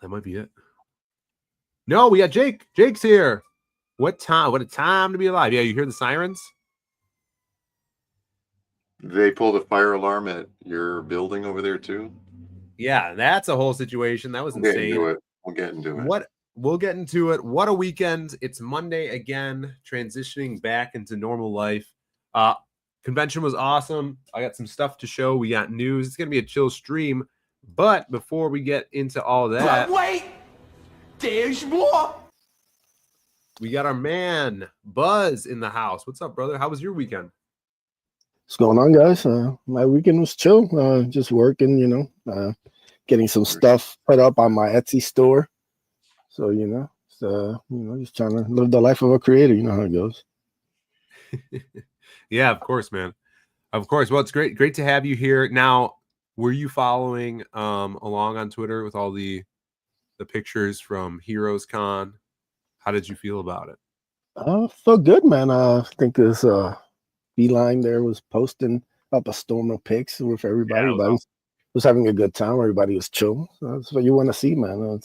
That might be it. No, we got Jake. Jake's here. What time? What a time to be alive. Yeah, you hear the sirens? They pulled a fire alarm at your building over there too. Yeah, that's a whole situation. That was We'll get insane. into it. We'll get into it. We'll get into it. What a weekend. It's Monday again, transitioning back into normal life. Convention was awesome. I got some stuff to show. We got news. It's going to be a chill stream. But before we get into all that, But wait, there's more. we got our man Buzz in the house. What's up, brother? How was your weekend? What's going on, guys? My weekend was chill. Just working, getting some stuff put up on my Etsy store. So, just trying to live the life of a creator. You know how it goes. Yeah, of course, man. Of course. Well, it's great to have you here. Now, were you following along on Twitter with all the pictures from Heroes Con? How did you feel about it? Felt good, man. I think this Beeline there was posting up a storm of pics with everybody. Yeah, Everybody was having a good time. Everybody was chill. So that's what you want to see, man.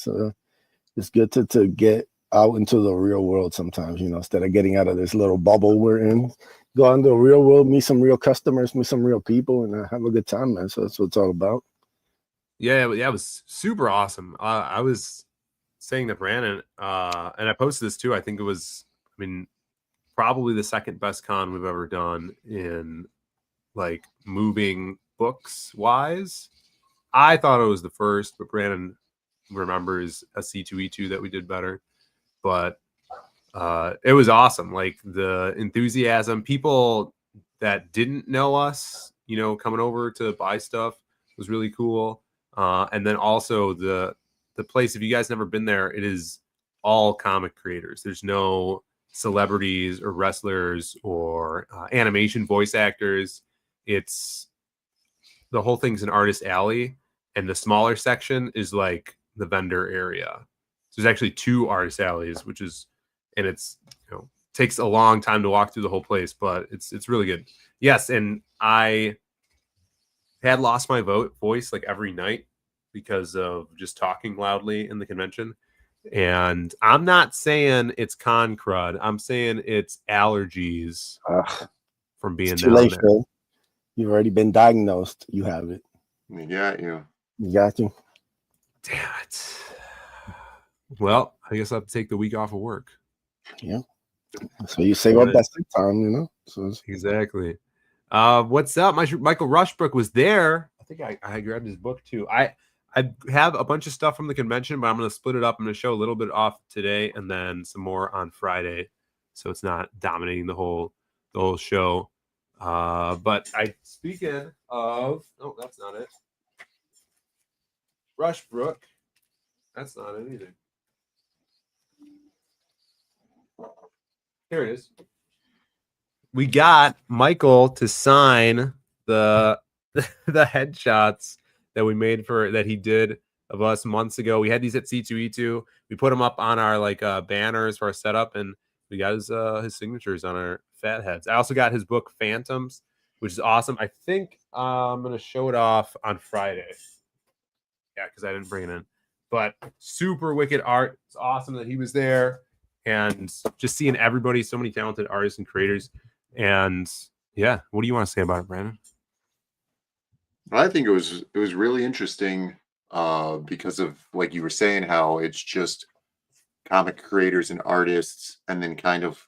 It's good to get out into the real world sometimes, instead of getting out of this little bubble we're in. Go out into the real world, meet some real customers, meet some real people, and have a good time, man. So that's what it's all about. Yeah, it was super awesome. I was saying to Brandon, and I posted this too. I think it was, probably the second best con we've ever done in like moving books wise. I thought it was the first, but Brandon remembers a C2E2 that we did better. But it was awesome. Like the enthusiasm, people that didn't know us, coming over to buy stuff was really cool. And then also the place, if you guys never been there, it is all comic creators. There's no celebrities or wrestlers or animation voice actors. It's the whole thing's an artist alley, and the smaller section is like the vendor area. So there's actually 2 artist alleys, and it's takes a long time to walk through the whole place, but it's really good. Yes, and I had lost my voice like every night because of just talking loudly in the convention. And I'm not saying it's con crud. I'm saying it's allergies from being It's down too late, there. Phil. You've already been diagnosed. You have it. We got you. You got you. Damn it. Well, I guess I'll have to take the week off of work. Yeah. So you save up that sick time, So Exactly. What's up? Michael Rushbrook was there. I think I grabbed his book too. I have a bunch of stuff from the convention, but I'm going to split it up. I'm going to show a little bit off today and then some more on Friday, so it's not dominating the whole show. But speaking of, oh, that's not it. Rushbrook, that's not it either. Here it is. We got Michael to sign the headshots that we made that he did of us months ago. We had these at C2E2. We put them up on our banners for our setup, and we got his signatures on our fat heads. I also got his book Phantoms, which is awesome. I think I'm gonna show it off on Friday. Yeah, because I didn't bring it in. But super wicked art. It's awesome that he was there, and just seeing everybody, so many talented artists and creators. And yeah, what do you want to say about it, Brandon? I think it was really interesting because of, like you were saying, how it's just comic creators and artists, and then kind of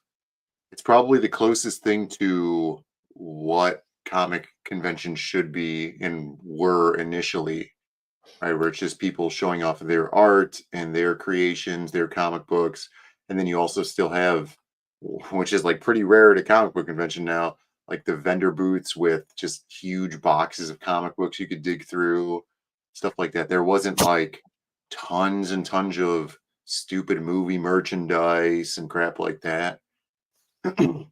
it's probably the closest thing to what comic conventions should be and were initially, right? Where it's just people showing off their art and their creations, their comic books, and then you also still have, which is like pretty rare at a comic book convention now, like the vendor booths with just huge boxes of comic books you could dig through, stuff like that. There wasn't like tons and tons of stupid movie merchandise and crap like that. It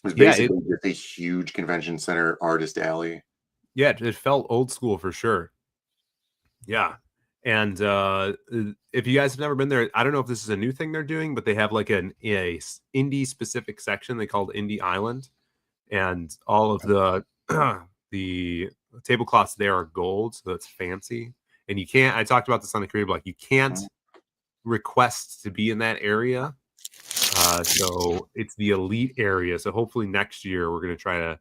was basically just a huge convention center artist alley. Yeah, it felt old school for sure. Yeah. And if you guys have never been there, I don't know if this is a new thing they're doing, but they have like a indie specific section they called Indie Island. And all of the tablecloths there are gold, so it's fancy. And you can't, I talked about this on the Creative Block, you can't requests to be in that area. So it's the elite area. So hopefully next year we're going to try to,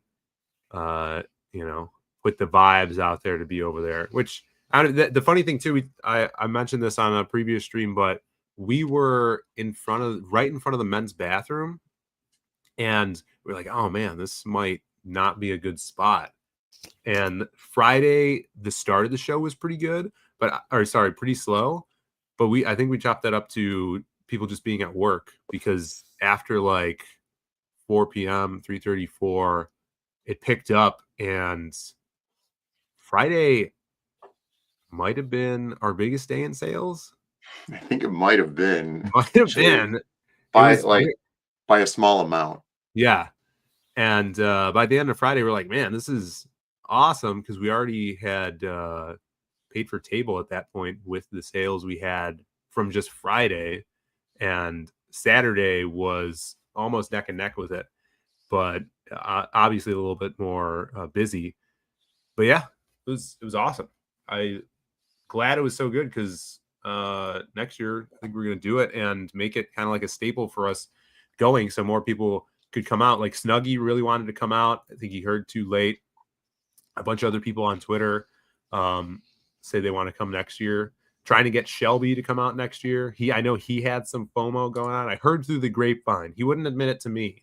put the vibes out there to be over there. Which the funny thing too, I mentioned this on a previous stream, but we were right in front of the men's bathroom, and we're like, oh man, this might not be a good spot. And Friday, the start of the show was pretty good, pretty slow. But I think we chopped that up to people just being at work, because after like 4 p.m., 3:34, it picked up, and Friday might have been our biggest day in sales. I think it might have been. By a small amount. Yeah. And by the end of Friday, we're like, man, this is awesome, because we already had paid for table at that point with the sales we had from just Friday, and Saturday was almost neck and neck with it, but obviously a little bit more busy. But yeah, it was awesome. I glad it was so good, because next year I think we're gonna do it and make it kind of like a staple for us going, so more people could come out. Like Snuggy really wanted to come out. I think he heard too late. A bunch of other people on Twitter say they want to come next year. Trying to get Shelby to come out next year. I know he had some FOMO going on. I heard through the grapevine. He wouldn't admit it to me,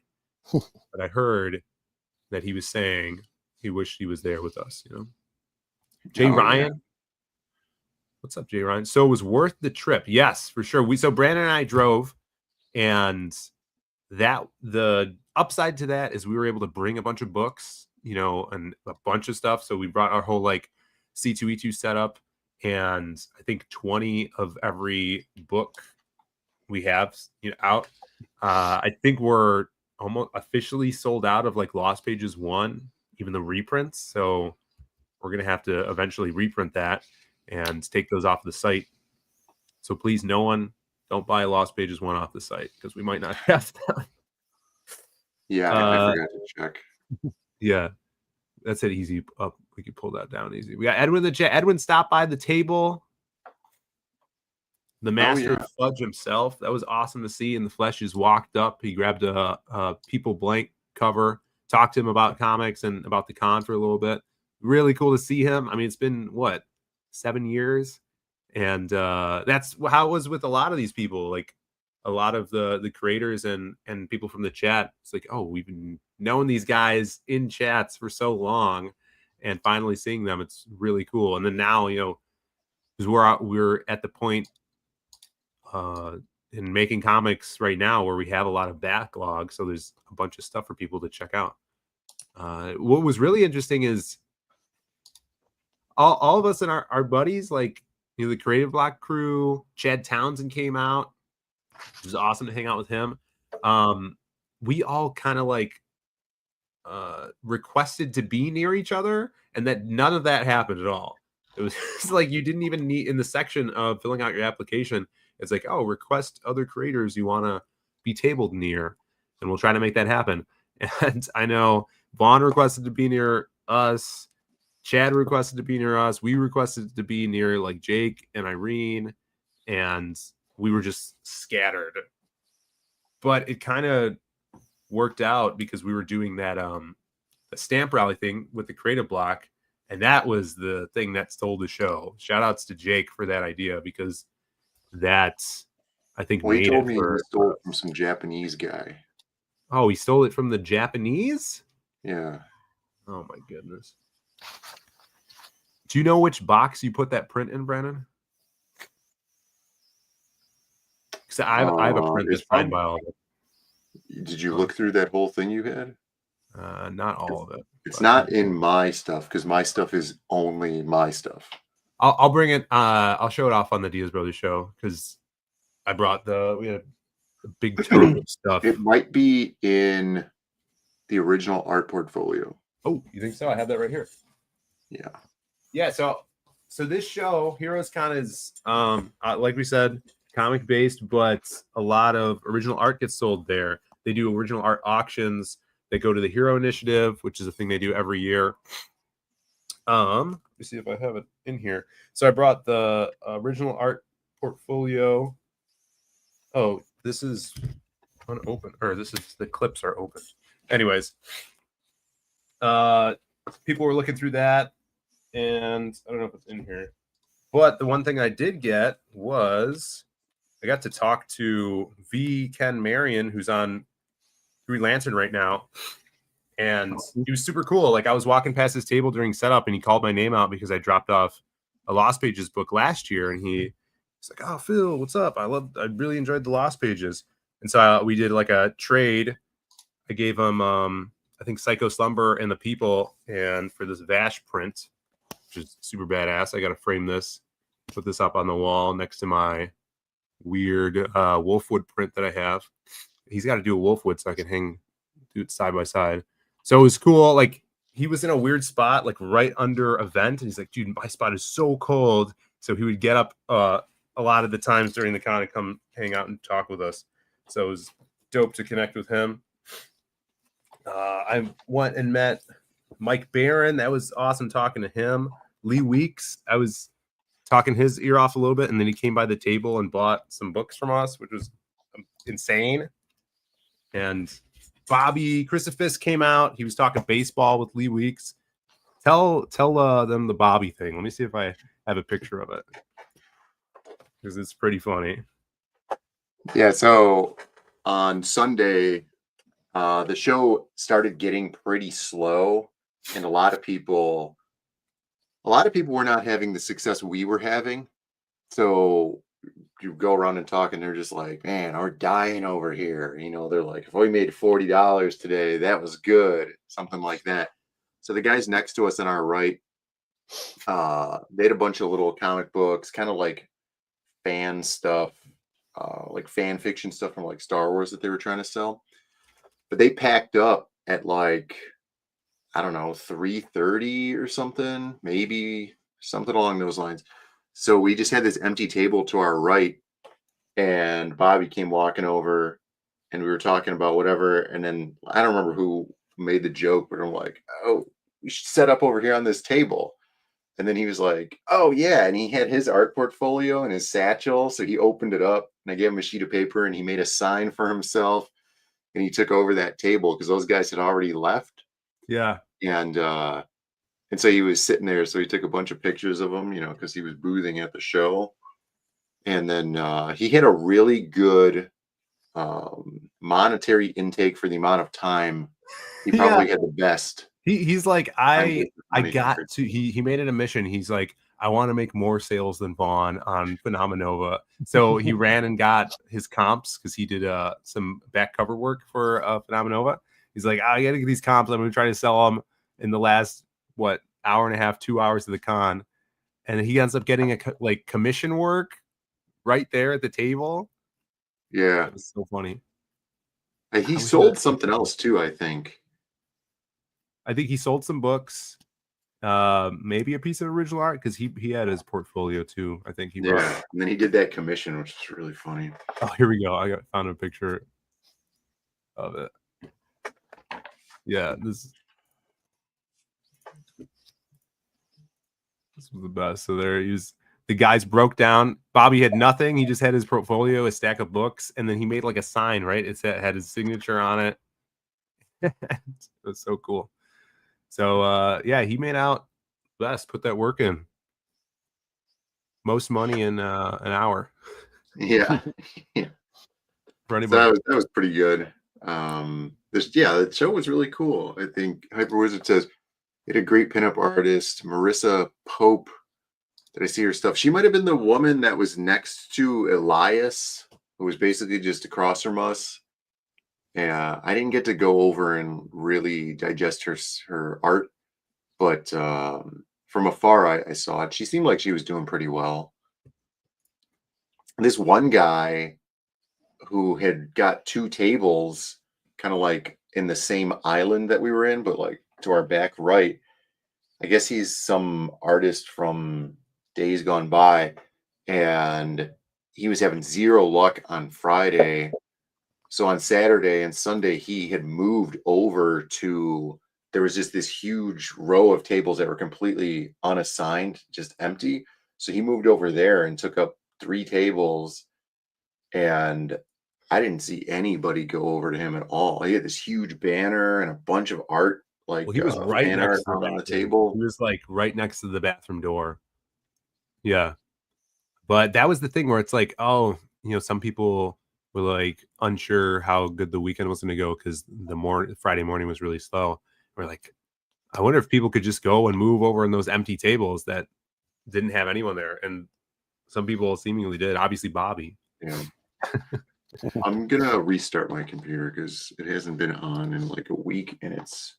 but I heard that he was saying he wished he was there with us. Jay Ryan. Yeah. What's up, Jay Ryan? So it was worth the trip. Yes, for sure. So Brandon and I drove, and that the upside to that is we were able to bring a bunch of books, and a bunch of stuff. So we brought our whole like C2E2 setup, and I think 20 of every book we have out. I think we're almost officially sold out of like Lost Pages 1, even the reprints. So we're gonna have to eventually reprint that and take those off the site. So please, don't buy Lost Pages 1 off the site, because we might not have them. Yeah, I forgot to check. Yeah, that's it. Easy up. We could pull that down easy. We got Edwin in the chat. Edwin stopped by the table. The master of fudge himself. That was awesome to see. In the flesh, he's walked up. He grabbed a People Blank cover, talked to him about comics and about the con for a little bit. Really cool to see him. I mean, it's been 7 years, and that's how it was with a lot of these people. Like a lot of the creators and people from the chat. It's like, oh, we've been knowing these guys in chats for so long, and finally seeing them, it's really cool. And then now, because we're at the point in making comics right now where we have a lot of backlog, so there's a bunch of stuff for people to check out. What was really interesting is all of us and our buddies, like the Creative Block crew. Chad Townsend came out. It was awesome to hang out with him. We all kind of like requested to be near each other, and that none of that happened at all. It was like you didn't even need, in the section of filling out your application, it's like, oh, request other creators you want to be tabled near, and we'll try to make that happen. And I know Vaughn requested to be near us. Chad requested to be near us. We requested to be near like Jake and Irene, and we were just scattered. But it kind of worked out because we were doing that the stamp rally thing with the Creative Block, and that was the thing that stole the show. Shout outs to Jake for that idea, because that, I think, he told me he stole it from some Japanese guy. Oh, he stole it from the Japanese? Yeah. Oh my goodness. Do you know which box you put that print in, Brandon? Because I have a print that's signed by all of it. Did you look through that whole thing you had? Not all of it. It's not in my stuff, because my stuff is only my stuff. I'll bring it. I'll show it off on the Diaz Brothers show, because I brought we had a big tote of stuff. It might be in the original art portfolio. Oh, you think so? I have that right here. Yeah. Yeah. So this show, Heroes Con, is like we said, comic based, but a lot of original art gets sold there. They do original art auctions. They go to the Hero Initiative, which is a thing they do every year. Let me see if I have it in here. So I brought the original art portfolio Oh, this is unopened, or this is the clips are open. Anyways, people were looking through that, and I don't know if it's in here, but the one thing I did get was I got to talk to Ken Marion, who's on Green Lantern right now, and he was super cool. Like, I was walking past his table during setup, and he called my name out because I dropped off a Lost Pages book last year, and he's like, "Oh, Phil, what's up? I really enjoyed the Lost Pages." And so we did like a trade. I gave him I think Psycho Slumber and the People, and for this Vash print, which is super badass. I got to frame this, put this up on the wall next to my weird Wolfwood print that I have. He's got to do a Wolfwood so I can do it side by side. So it was cool. Like, he was in a weird spot, like right under a vent, and he's like, "Dude, my spot is so cold." So he would get up a lot of the times during the con and come hang out and talk with us. So it was dope to connect with him. I went and met Mike Barron. That was awesome talking to him. Lee Weeks, I was talking his ear off a little bit, and then he came by the table and bought some books from us, which was insane. And Bobby Christophus came out. He was talking baseball with Lee Weeks. Tell them the Bobby thing. Let me see if I have a picture of it, because it's pretty funny. Yeah, so on Sunday, the show started getting pretty slow, and a lot of people were not having the success we were having. So you go around and talk, and they're just like, "Man, we're dying over here." You know, they're like, "If we made $40 today, that was good," something like that. So the guys next to us on our right, they had a bunch of little comic books, kind of like fan stuff, like fan fiction stuff from like Star Wars that they were trying to sell. But they packed up at like, I don't know, 3:30 or something, maybe something along those lines. So we just had this empty table to our right, and Bobby came walking over, and we were talking about whatever. And then I don't remember who made the joke, but I'm like, "Oh, we should set up over here on this table." And then he was like, "Oh, yeah." And he had his art portfolio in his satchel. So he opened it up, and I gave him a sheet of paper, and he made a sign for himself. And he took over that table because those guys had already left. Yeah. And so he was sitting there. So he took a bunch of pictures of him, you know, because he was boothing at the show. And then he had a really good monetary intake for the amount of time. He probably had the best. He's like, I got to, he made it a mission. He's like, "I want to make more sales than Vaughn on Phenomenova." So he ran and got his comps, because he did some back cover work for Phenomenova. He's like, "I got to get these comps. I'm going to try to sell them in the last, hour and a half, 2 hours of the con." And he ends up getting a commission work right there at the table. Yeah. It's so funny. He sold something else too, I think. I think he sold some books, maybe a piece of original art, because he had his portfolio too. I think he brought it. And then he did that commission, which is really funny. Oh, here we go. I found a picture of it. Yeah, this was the best. So there he was. The guys broke down. Bobby had nothing. He just had his portfolio, a stack of books, and then he made like a sign, right? It had his signature on it. It was so cool. So yeah, he made out best. Put that work in. Most money in an hour. Yeah. Yeah. For So that was pretty good. The show was really cool. I think Hyper Wizard says it a great pinup artist, Marissa Pope. Did I see her stuff? She might have been the woman that was next to Elias, who was basically just across from us. Yeah, I didn't get to go over and really digest her art, but from afar I saw it. She seemed like she was doing pretty well. This one guy who had got two tables kind of like in the same island that we were in, but like to our back right, I guess he's some artist from days gone by, and he was having zero luck on Friday. So on Saturday and Sunday, he had moved over to, there was just this huge row of tables that were completely unassigned, just empty. So he moved over there and took up 3 tables. and I didn't see anybody go over to him at all. He had this huge banner and a bunch of art, like Well, he was right fan next art to the on the bathroom. table. He was like right next to the bathroom door. Yeah. But that was the thing where it's like, oh, some people were like unsure how good the weekend was going to go because Friday morning was really slow. We're like, I wonder if people could just go and move over in those empty tables that didn't have anyone there. And some people seemingly did. Obviously, Bobby. Yeah. I'm gonna restart my computer because it hasn't been on in like a week and it's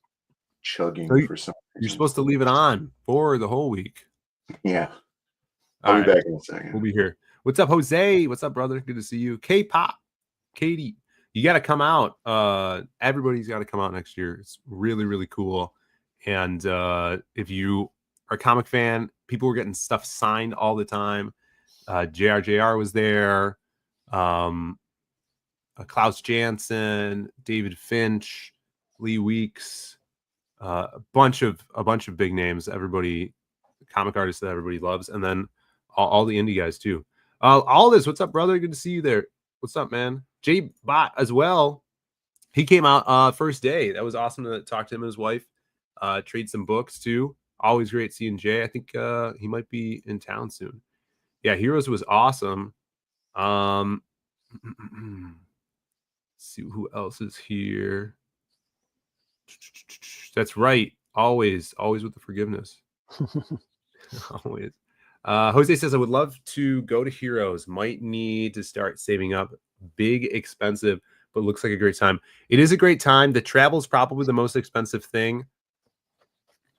chugging for some reason. You're supposed to leave it on for the whole week. Yeah. I'll be back in a second. We'll be here. What's up, Jose? What's up, brother? Good to see you. K-pop, Katie, you got to come out. Everybody's got to come out next year. It's really, really cool. And if you are a comic fan, people were getting stuff signed all the time. JRJR was there. Klaus Janson, David Finch, Lee Weeks, a bunch of big names. Everybody, comic artists that everybody loves, and then all the indie guys too. All this, what's up, brother? Good to see you there. What's up, man? Jay Bot as well. He came out first day. That was awesome to talk to him and his wife. Trade some books too. Always great seeing Jay. I think he might be in town soon. Yeah, Heroes was awesome. See who else is here. That's right. Always with the forgiveness. Always. Jose says, I would love to go to Heroes. Might need to start saving up. Big, expensive, but looks like a great time. It is a great time. The travel is probably the most expensive thing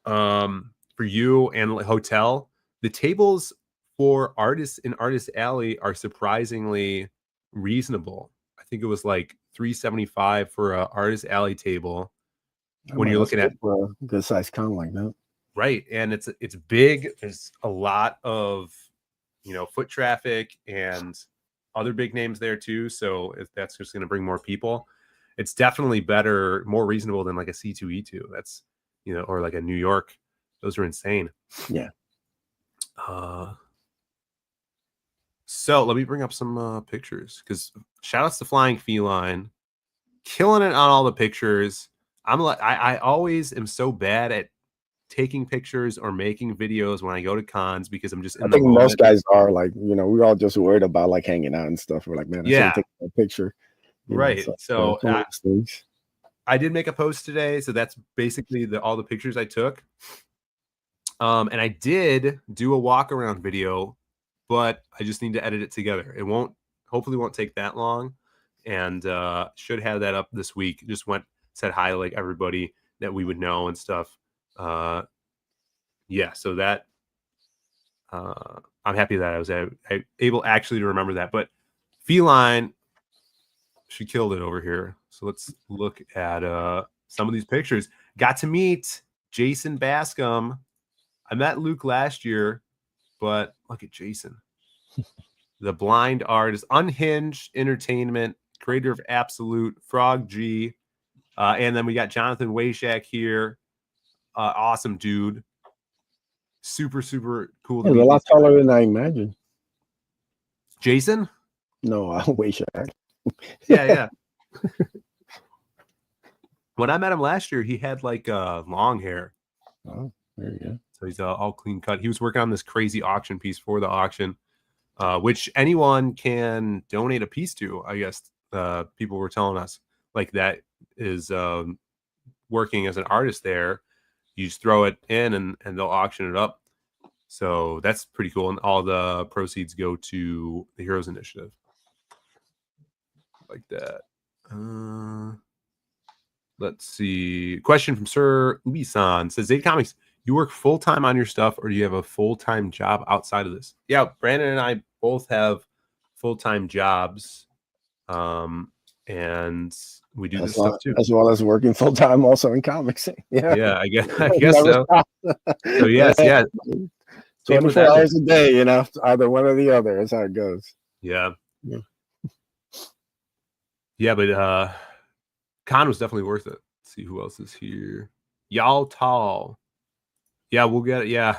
for you and hotel. The tables for artists in Artist Alley are surprisingly reasonable. I think it was like $375 for a Artist Alley table. When you're looking at a good size con like that. Right. And it's big. There's a lot of, foot traffic and other big names there too. So if that's just going to bring more people, it's definitely better, more reasonable than like a C2E2. That's, or like a New York. Those are insane. Yeah. So let me bring up some pictures because shout outs to Flying Feline, killing it on all the pictures. I always am so bad at taking pictures or making videos when I go to cons because I'm just in I the think moment. most guys are like, we're all just worried about like hanging out and stuff. We're like, man, I should take a picture. Right. So things. I did make a post today. So that's basically all the pictures I took. And I did do a walk around video, but I just need to edit it together. It hopefully won't take that long, and should have that up this week. Just said hi to like everybody that we would know and stuff. Yeah, so that I'm happy that I was able actually to remember that. But Feline, she killed it over here. So let's look at some of these pictures. Got to meet Jason Bascom. I met Luke last year, but look at Jason. The blind artist, Unhinged Entertainment, creator of Absolute, Frog G. And then we got Jonathan Wayshak here. Awesome dude. Super, super cool. He's a lot taller than I imagined. Jason? No, Wayshak. Yeah. When I met him last year, he had like long hair. Oh, there you go. So he's all clean cut. He was working on this crazy auction piece for the auction, which anyone can donate a piece to. I guess people were telling us like that is working as an artist there. You just throw it in and they'll auction it up. So that's pretty cool. And all the proceeds go to the Heroes Initiative. Like that. Let's see. Question from Sir Ubi-san says, Zade Comics, you work full-time on your stuff or do you have a full-time job outside of this? Yeah, Brandon and I both have full-time jobs. And we do this stuff too. As well as working full-time also in comics. Yeah, I guess so. So yes. 24 hours a day, either one or the other. That's how it goes. Yeah, but con was definitely worth it. Let's see who else is here. Y'all tall. Yeah, we'll get it. Yeah.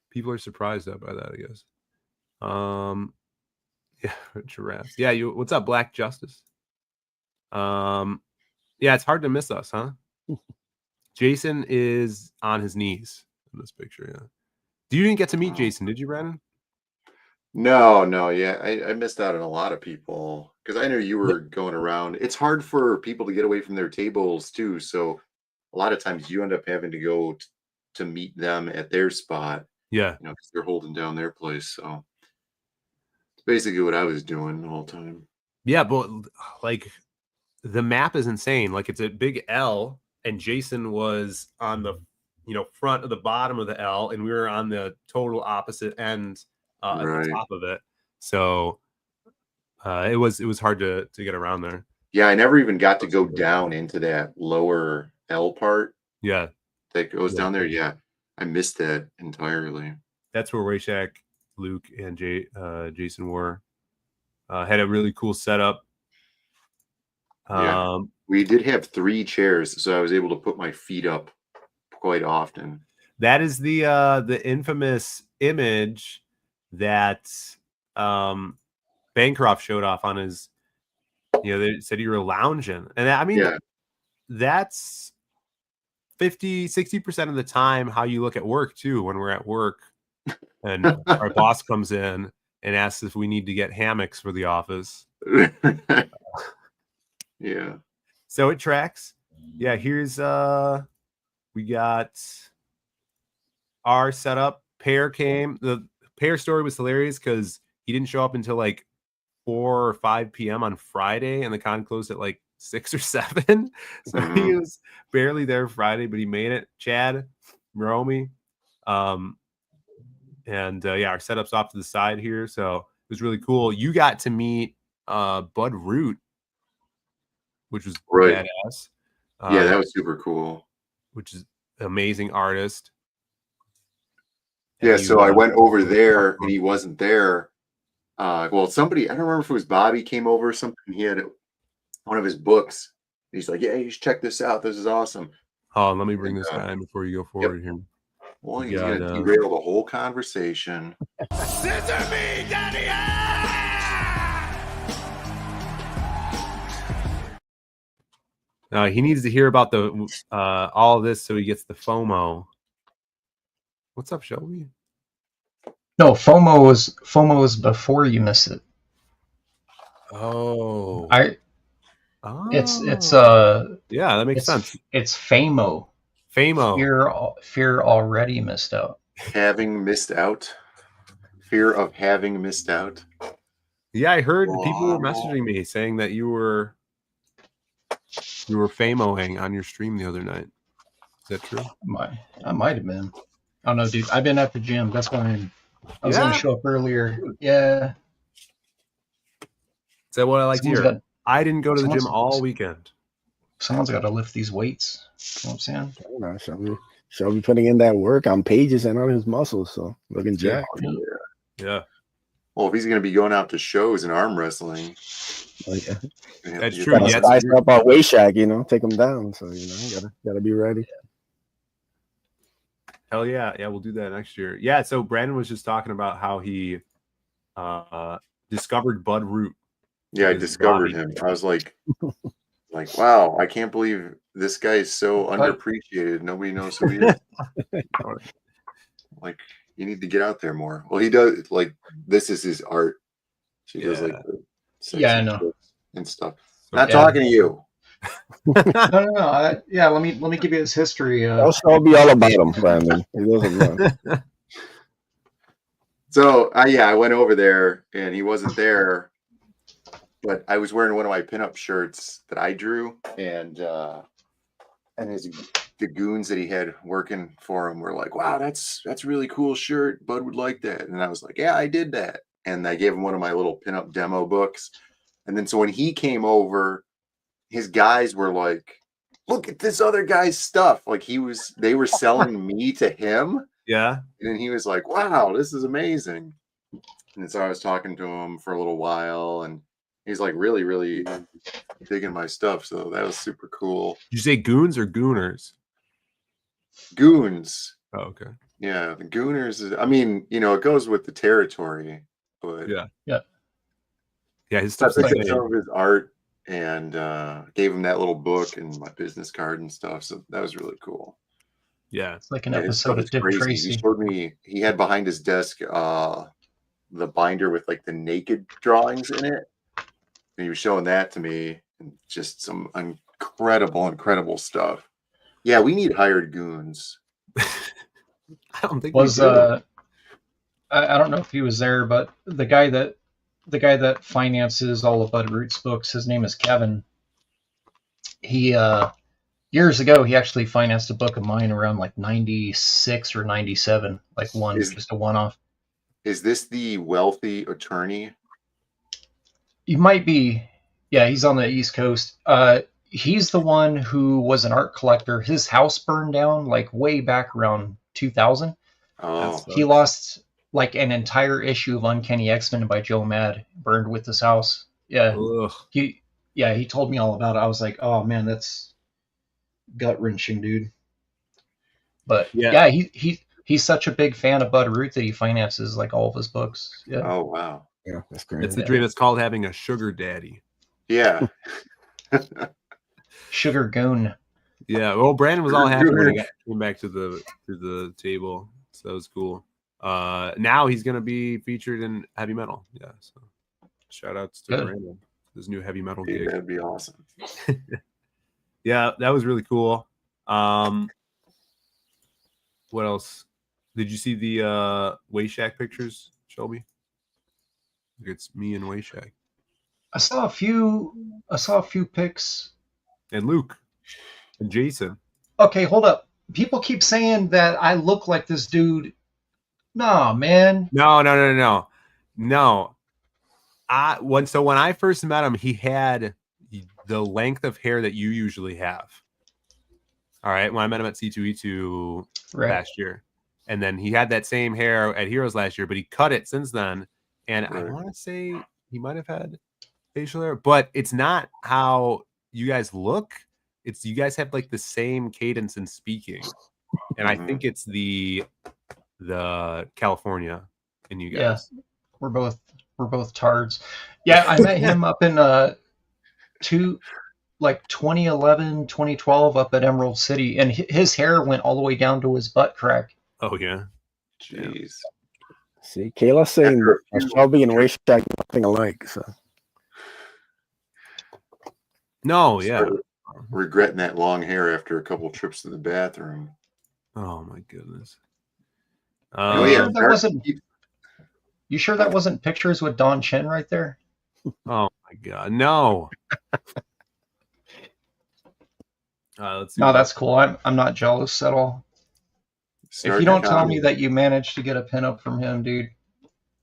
People are surprised by that, I guess. Yeah, giraffes. Yeah, what's up, Black Justice? Yeah, it's hard to miss us, huh? Jason is on his knees in this picture. Yeah. You didn't get to meet Jason, did you, Brandon? No, yeah, I missed out on a lot of people because I knew you were going around. It's hard for people to get away from their tables too, so a lot of times you end up having to go to meet them at their spot. Yeah, because they're holding down their place. So it's basically what I was doing the whole time. Yeah, but like the map is insane. Like it's a big L, and Jason was on the front of the bottom of the L, and we were on the total opposite end at the top of it. So it was hard to get around there. Yeah, I never even got to go down into that lower L part. Yeah, that goes down there. Yeah, I missed that entirely. That's where Wayshak, Luke, and Jason were. Had a really cool setup. Yeah, we did have 3 chairs, so I was able to put my feet up quite often. That is the infamous image that Bancroft showed off on his. They said you were lounging, and I mean, that's 50-60% of the time how you look at work too. When we're at work, and our boss comes in and asks if we need to get hammocks for the office. Yeah. So it tracks. Yeah, here's we got our setup. Pear came. The Pear story was hilarious because he didn't show up until like 4 or 5 p.m. on Friday, and the con closed at like 6 or 7. So he was barely there Friday, but he made it. Chad, Romy, and yeah, our setup's off to the side here, so it was really cool. You got to meet Bud Root, which was badass. Yeah, that was super cool. Which is an amazing artist. Yeah, so I went over there and he wasn't there. Well, somebody, I don't remember if it was Bobby, came over or something. He had one of his books. He's like, yeah, you should check this out. This is awesome. Oh, let me bring this guy in before you go forward here. Well, he's going to derail the whole conversation. Scissor me, daddy! He needs to hear about the all of this so he gets the FOMO. What's up, Shelby? No, FOMO was before you missed it. Oh. It's yeah, that makes sense. It's FAMO. FAMO. Fear already missed out. Having missed out. Fear of having missed out. Yeah, I heard people were messaging me saying that you were FAMOing on your stream the other night. Is that true? I might have been. I don't know, dude. I've been at the gym. That's why I was going to show up earlier. Yeah. Is that what I like to hear? I didn't go to the gym all weekend. Someone's got to lift these weights. You know what I'm saying? Shall be putting in that work on Pages and on his muscles. So looking jacked. Yeah. Well, if he's going to be going out to shows and arm wrestling. That's true. Yeah, spice up our Wayshak, take him down. So, gotta be ready. Hell yeah. Yeah, we'll do that next year. Yeah, so Brandon was just talking about how he discovered Bud Root. Yeah, I discovered him. I was like, wow, I can't believe this guy is so underappreciated. Nobody knows who he is. Like, you need to get out there more. Well, he does, like, this is his art. She does, like, I know. And stuff. Not talking to you. No. Let me give you his history. I'll be all about him, Brandon. He doesn't run. So, I went over there, and he wasn't there. But I was wearing one of my pinup shirts that I drew, and the goons that he had working for him were like, "Wow, that's a really cool shirt. Bud would like that." And I was like, "Yeah, I did that." And I gave him one of my little pinup demo books. And then so when he came over, his guys were like, "Look at this other guy's stuff." Like they were selling me to him. Yeah. And then he was like, "Wow, this is amazing." And so I was talking to him for a little while, and he's like really, really digging my stuff. So that was super cool. Did you say goons or gooners? Goons. Oh, okay. Yeah, the gooners is, it goes with the territory, but yeah. Yeah, his I stuff's picked up insane. some of his art and gave him that little book and my business card and stuff. So that was really cool. Yeah, It's like an His episode stuff of is Dick crazy. Tracy. He showed me, he had behind his desk the binder with like the naked drawings in it. And he was showing that to me, and just some incredible stuff. Yeah, we need hired goons. I don't think Was we do. I don't know if he was there, but the guy that finances all of Bud Root's books, his name is Kevin. He years ago he actually financed a book of mine around like 96 or 97, like just a one-off. Is this the wealthy attorney? He might be. Yeah, he's on the East Coast. He's the one who was an art collector. His house burned down like way back around 2000. Oh, He lost like an entire issue of Uncanny X-Men by Joe Mad, burned with his house. Yeah. Ugh. He told me all about it. I was like, oh man, that's gut-wrenching, dude. But yeah, he's such a big fan of Bud Root that he finances like all of his books. Yeah. Oh wow. Yeah, that's great. It's the dream. It's called having a sugar daddy. Yeah. Sugar goon. Yeah. Well, Brandon was all happy when he came back to the table, so that was cool. Now he's gonna be featured in heavy metal. Yeah. So shout outs to Brandon, his new heavy metal gig. That'd be awesome. Yeah, that was really cool. What else? Did you see the Wayshack pictures, Shelby? It's me and Wayshack. I saw a few pics. And Luke. And Jason. Okay, hold up. People keep saying that I look like this dude. No, man. No. When I first met him, he had the length of hair that you usually have. All right. When I met him at C2E2 last year. And then he had that same hair at Heroes last year, but he cut it since then. And I want to say he might have had facial hair, but it's not how you guys look. It's you guys have like the same cadence in speaking. And I think it's the California in you guys. Yeah. We're both tards. Yeah, I met him up in 2011, 2012 up at Emerald City, and his hair went all the way down to his butt crack. Oh yeah. Jeez. See, Kayla's saying Shelby and Wayshack nothing alike. So. No, yeah. Regretting that long hair after a couple trips to the bathroom. Oh my goodness. You sure that wasn't pictures with Don Chen right there? Oh my god, no. Let's see. No, that's cool. I'm not jealous at all. If you don't tell me that you managed to get a pinup from him, dude,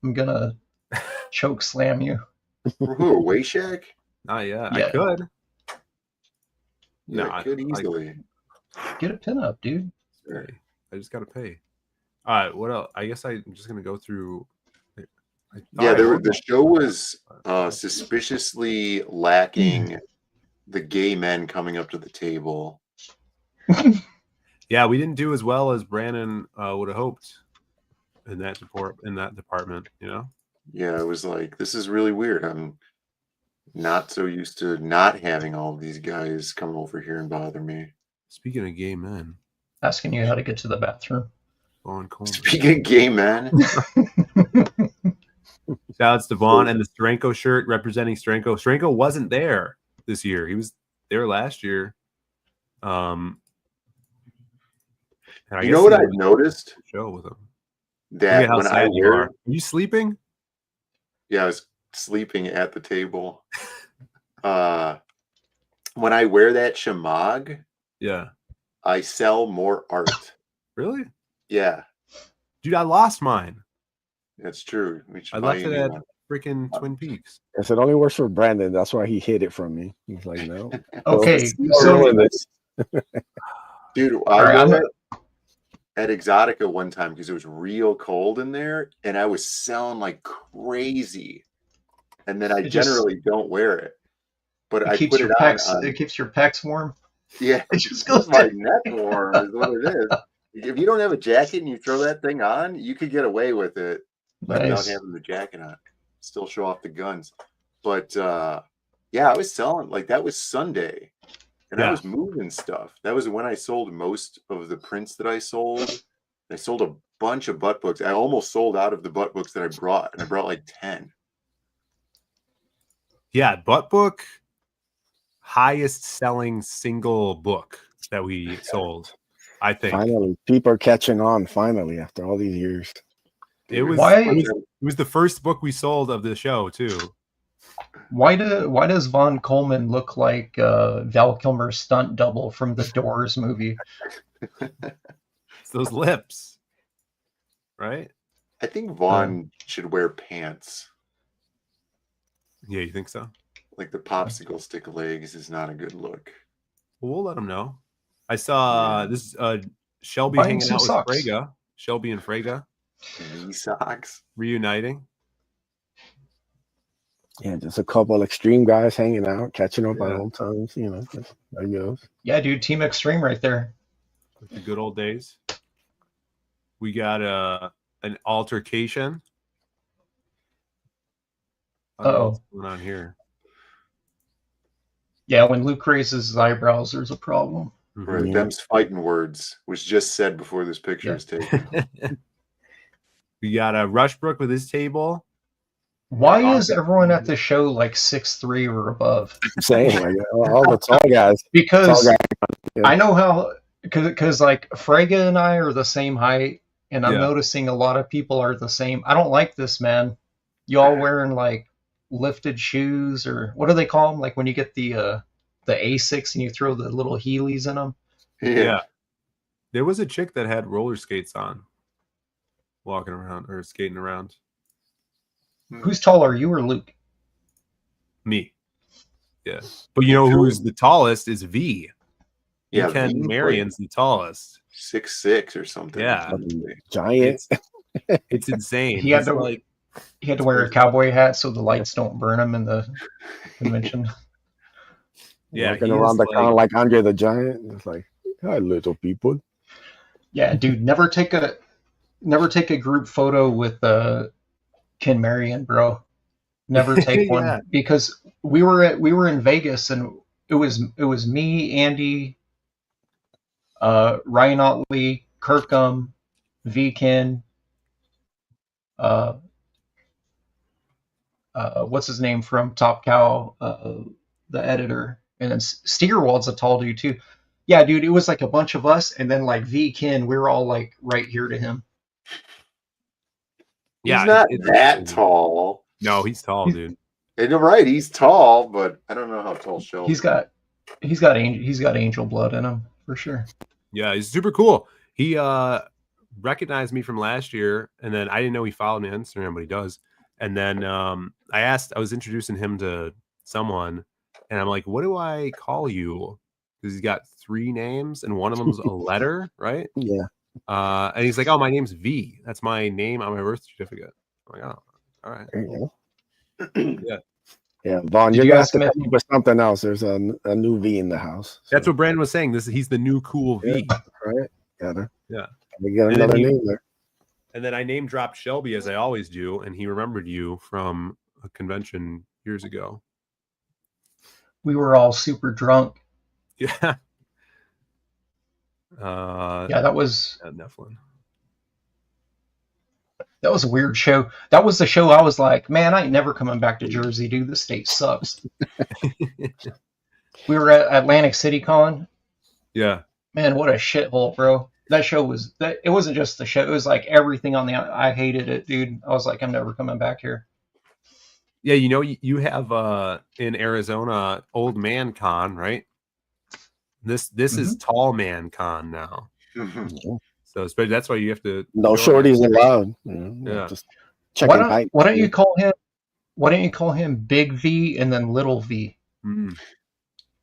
I'm gonna choke slam you. Who, Wayshack? Not yet. Yeah. I could. Yeah, I could easily. Get a pinup, dude. I just gotta pay. All right, what else? I guess I'm just gonna go through. The show was suspiciously lacking the gay men coming up to the table. Yeah, we didn't do as well as Brandon would have hoped in that department, you know? Yeah, it was like, this is really weird. I'm not so used to not having all of these guys come over here and bother me. Speaking of gay men. Asking you how to get to the bathroom. Speaking of gay men. Shout outs to Vaughn and the Steranko shirt representing Steranko. Steranko wasn't there this year. He was there last year. You know what I've noticed? Show with him. That when I wear, are you sleeping? Yeah, I was sleeping at the table. When I wear that shamag, yeah, I sell more art. Really? Yeah, dude, I lost mine. That's true. I left it at freaking Twin Peaks. Yes, it only works for Brandon. That's why he hid it from me. He's like, no. Okay, so dude, I wore it at Exotica one time because it was real cold in there, and I was selling like crazy. And then I generally don't wear it, but I put it on. It keeps your pecs warm. Yeah, it just goes my neck warm is what it is. If you don't have a jacket and you throw that thing on, you could get away with it without having the jacket on. Still show off the guns. But yeah, I was selling like that was Sunday, and I Yeah. was moving stuff. That was when I sold most of the prints that I sold. I sold a bunch of butt books. I almost sold out of the butt books that I brought, and I brought like 10. Yeah, butt book, highest selling single book that we sold, I think. Finally, people are catching on. Finally, after all these years, It was the first book we sold of the show too. Why does Von Coleman look like Val Kilmer's stunt double from the Doors movie? It's those lips, right? I think Vaughn should wear pants. Yeah, you think so? Like the popsicle stick legs is not a good look. Well, we'll let them know. I saw this Shelby Buying hanging some out with socks. Frega. Shelby and Frega These socks reuniting. yeah, just a couple extreme guys hanging out, catching up on Yeah. old times. You know, there goes. Yeah, dude, Team Extreme right there. Like the good old days. We got an altercation. I don't know what's going on here. Yeah, when Luke raises his eyebrows, there's a problem. Right, Yeah. them's fighting words was just said before this picture is taken. We got a Rushbrook with his table. Why is everyone at the show like 6'3" or above? Saying like all the tall guys. Because Tall guys, I know how, because like Frega and I are the same height, and I'm Yeah. noticing a lot of people are the same. I don't like this, man. You all wearing like lifted shoes, or what do they call them? Like when you get the Asics and you throw the little Heelys in them. Yeah. There was a chick that had roller skates on, walking around or skating around. Who's taller, you or Luke? Me. Yeah. But you know who's the tallest is V. Yeah, Ken V's Marion's the tallest. 6'6" or something. Yeah. Giant. It's insane. He had He's to like, he had to wear a cowboy hat so the lights don't burn him in the convention. yeah, Walking he around is the con like Andre the Giant. It's like, hi, little people. Yeah, dude, never take a group photo with Ken Marion, bro. Never take one Yeah. because we were in Vegas and it was me, Andy, Ryan Otley, Kirkham, V Ken, what's his name from Top Cow, the editor, and then Steigerwald's a tall dude too. Yeah, dude, it was like a bunch of us, and then like V Ken, we were all like right here to him. He's not that tall. No, he's tall, dude. And you're right, he's tall, but I don't know how tall Shelby. He's got angel blood in him for sure. Yeah, he's super cool. He recognized me from last year, and then I didn't know he followed me on Instagram, but he does. And then I was introducing him to someone, and I'm like, what do I call you? Because he's got 3 names, and one of them's a letter, right? Yeah. And he's like, oh, my name's V. That's my name on my birth certificate. I'm like, oh, all right. There you go. Yeah. Yeah, Vaughn, Did you're you gonna guys have to come up with something else. There's a new V in the house. That's what Brandon was saying. He's the new cool V. Yeah, right? Gotta get And another then name there. And then I name dropped Shelby as I always do, and he remembered you from a convention years ago. We were all super drunk. Yeah. Yeah, that was Nephilim. That was a weird show. That was the show I was like, man, I ain't never coming back to Jersey, dude. This state sucks. We were at Atlantic City Con. Yeah. Man, what a shithole, bro. That show was that. It wasn't just the show. It was like everything on the. I hated it, dude. I was like, I'm never coming back here. Yeah, you know, you have in Arizona Old Man Con, right? This is Tall Man Con now. So that's why you have to. No shorties allowed. Yeah. Just checking height. Why don't you call him? Why don't you call him Big V and then Little V?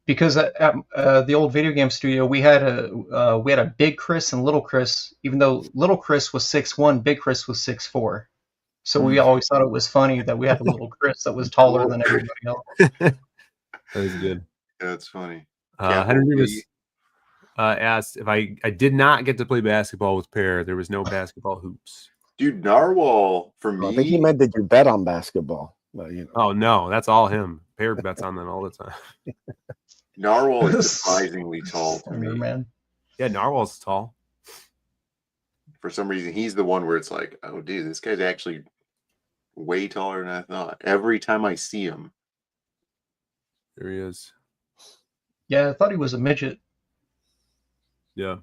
Because at the old video game studio, we had a Big Chris and Little Chris. Even though Little Chris was 6'1", Big Chris was 6'4". So we always thought it was funny that we had a Little Chris that was taller than everybody else. That was good. Yeah, that's funny. Henry was asked if I did not get to play basketball with Pear. There was no basketball hoops. Dude, Narwhal for me. I think he meant, did you bet on basketball? But Oh no, that's all him. Pear bets on them all the time. Narwhal is surprisingly tall to me. Man. Yeah, Narwhal's tall. For some reason, he's the one where it's like, oh, dude, this guy's actually way taller than I thought. Every time I see him. There he is. Yeah, I thought he was a midget. Yeah.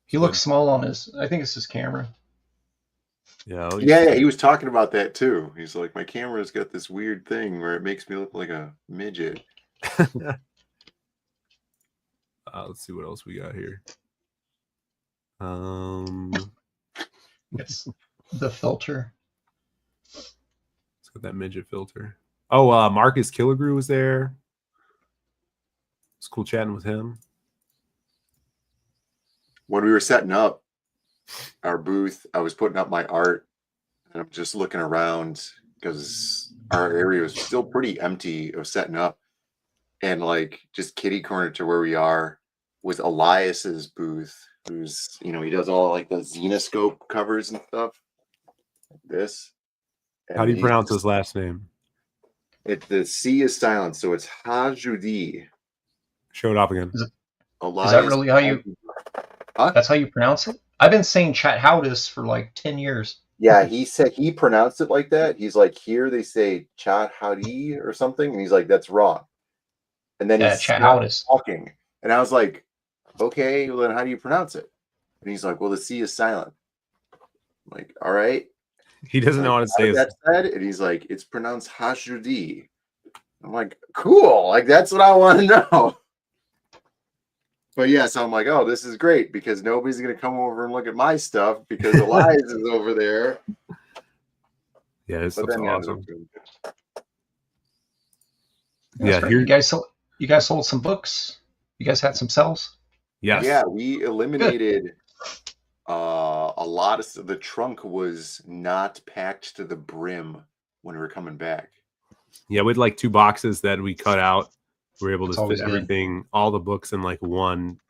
He looks small on his. I think it's his camera. Yeah. Yeah, he was talking about that too. He's like, my camera's got this weird thing where it makes me look like a midget. Let's see what else we got here. It's the filter. Let's get that midget filter. Oh, Marcus Killigrew was there. It's cool chatting with him. When we were setting up our booth, I was putting up my art, and I'm just looking around because our area was still pretty empty of setting up, and like just kitty corner to where we are was Elias's booth, who's, you know, he does all like the Xenoscope covers and stuff. Like this. And how do you pronounce his last name? The C is silent, so it's Hajudi. Show it off again. Is that really how you? Huh? That's how you pronounce it? I've been saying Chat Howdis for like 10 years. Yeah, he said he pronounced it like that. He's like, here they say Chat Howdy or something, and he's like, that's wrong. And then he's talking, and I was like, okay, well then how do you pronounce it? And he's like, well, the C is silent. I'm like, all right. He doesn't know how to say that said, and he's like, it's pronounced Hashudi. I'm like, cool, like that's what I want to know. But yeah, so I'm like, oh, this is great because nobody's gonna come over and look at my stuff because Elias is over there. Yeah, this looks awesome. Yeah, right. You guys sold some books. You guys had some sales. Yeah, we eliminated a lot of the trunk was not packed to the brim when we were coming back. Yeah, we had like 2 boxes that we cut out. We were able to fit good. everything, all the books in like one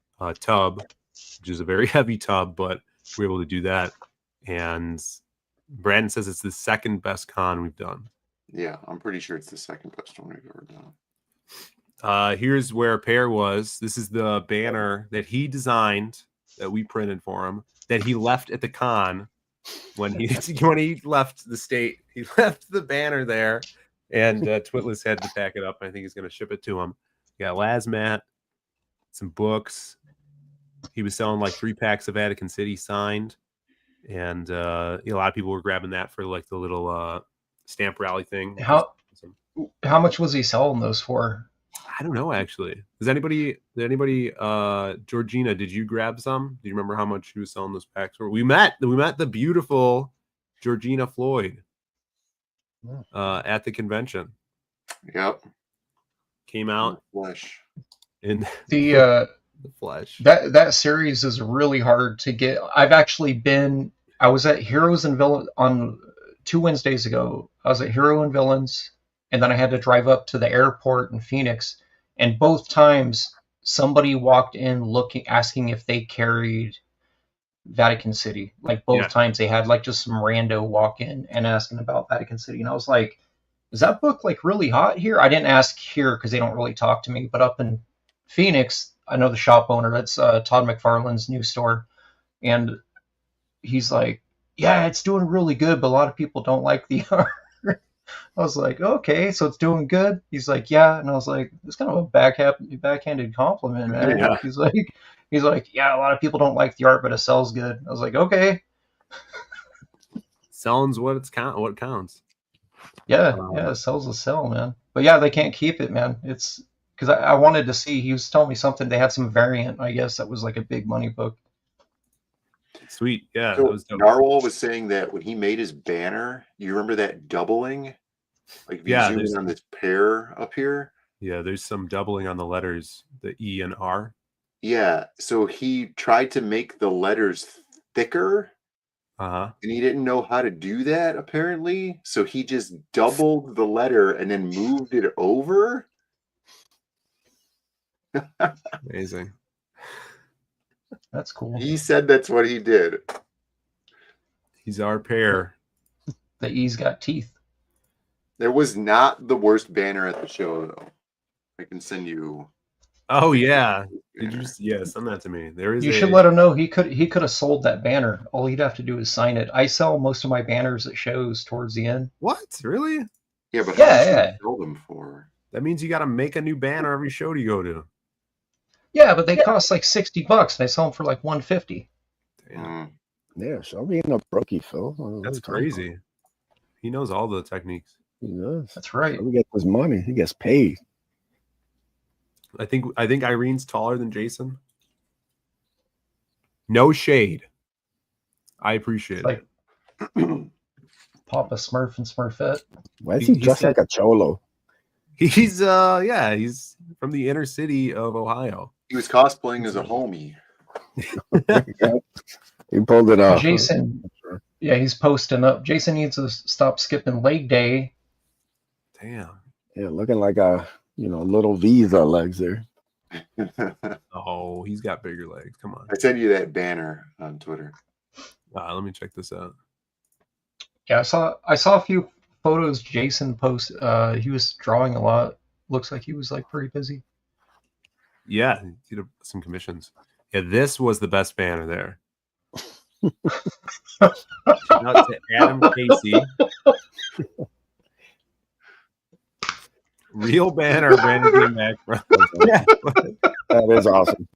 tub, which is a very heavy tub, but we were able to do that. And Brandon says it's the second best con we've done. Yeah, I'm pretty sure it's the second best one we've ever done. Here's where Pear was. This is the banner that he designed, that we printed for him, that he left at the con when he left the state. He left the banner there, and Twitless had to pack it up. I think he's going to ship it to him. He got Lazmat, some books. He was selling like 3 packs of Vatican City signed, and a lot of people were grabbing that for like the little stamp rally thing. How much was he selling those for? I don't know, actually. Does anybody Georgina, did you grab some? Do you remember how much she was selling those packs for? We met the beautiful Georgina Floyd at the convention. Yep. Came out in the flesh. That series is really hard to get. I was at Heroes and Villains on 2 Wednesdays ago. I was at Hero and Villains, and then I had to drive up to the airport in Phoenix. And both times, somebody walked in asking if they carried Vatican City. Like both times, they had like just some rando walk in and asking about Vatican City. And I was like, is that book like really hot here? I didn't ask here because they don't really talk to me. But up in Phoenix, I know the shop owner. That's Todd McFarlane's new store. And he's like, yeah, it's doing really good, but a lot of people don't like the art. I was like, okay, so it's doing good. He's like, yeah, and I was like, it's kind of a backhanded compliment, man. Yeah. He's like, yeah, a lot of people don't like the art, but it sells good. I was like, okay, selling's what counts. Yeah, it sells a sell, man. But yeah, they can't keep it, man. It's because I wanted to see. He was telling me something. They had some variant, I guess, that was like a big money book. Sweet, yeah. So Narwhal was saying that when he made his banner, you remember that doubling? Like if you zoom in on this pair up here. Yeah, there's some doubling on the letters, the E and R. Yeah, so he tried to make the letters thicker. And he didn't know how to do that, apparently. So he just doubled the letter and then moved it over. Amazing. That's cool. He said that's what he did. He's our pair. The E's got teeth. There was not the worst banner at the show, though. I can send you. Oh yeah, did you? Yeah, send that to me. There is. You should let him know he could have sold that banner. All he'd have to do is sign it. I sell most of my banners at shows towards the end. What? Really? Yeah, but how much do you sell them for? That means you got to make a new banner every show you go to. Yeah, but they cost like $60, and I sell them for like $150. Damn. Yeah, show me no brokey, Phil. That's crazy. He knows all the techniques. He does. That's right. He gets his money. He gets paid. I think Irene's taller than Jason. No shade. I appreciate it. Papa Smurf and Smurfette. Why is he dressed like a cholo? He's he's from the inner city of Ohio. He was cosplaying as a homie. He pulled it off. Jason, yeah, he's posting up. Jason needs to stop skipping leg day. Damn. Yeah, looking like a little Visa legs there. Oh, he's got bigger legs. Come on. I sent you that banner on Twitter. Let me check this out. Yeah, I saw a few photos Jason post. He was drawing a lot. Looks like he was like pretty busy. Yeah, he did some commissions. Yeah, this was the best banner there. Shout out to Adam Casey. Real banner, Brandon came back from. That is awesome.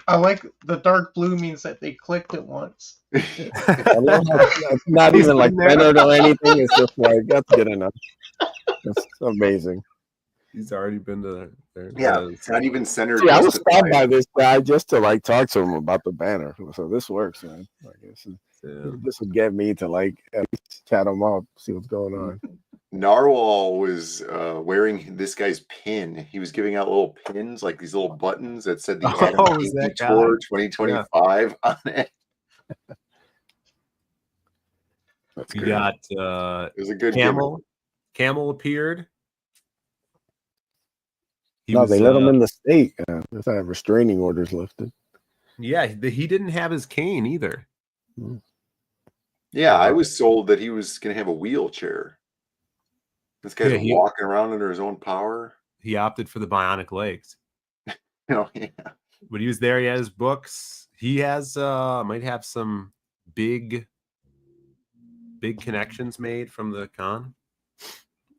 I like the dark blue means that they clicked it once. It's not even like centered or anything. It's just like, that's good enough. That's amazing. He's already been to there. Yeah, it's not even centered. Yeah, I was stopped by this guy just to like talk to him about the banner. So this works, man. This would get me to like at least chat him up, see what's going on. Narwhal was wearing this guy's pin. He was giving out little pins, like these little buttons that said the Adam Casey Tour 2025 on it. We got it was a good Camel. Camel appeared. They let him in the state. Just have restraining orders lifted. Yeah, he didn't have his cane either. Yeah, I was sold that he was going to have a wheelchair. This guy's walking around under his own power. He opted for the bionic legs. Oh, yeah. When he was there, he had his books. He has might have some big connections made from the con.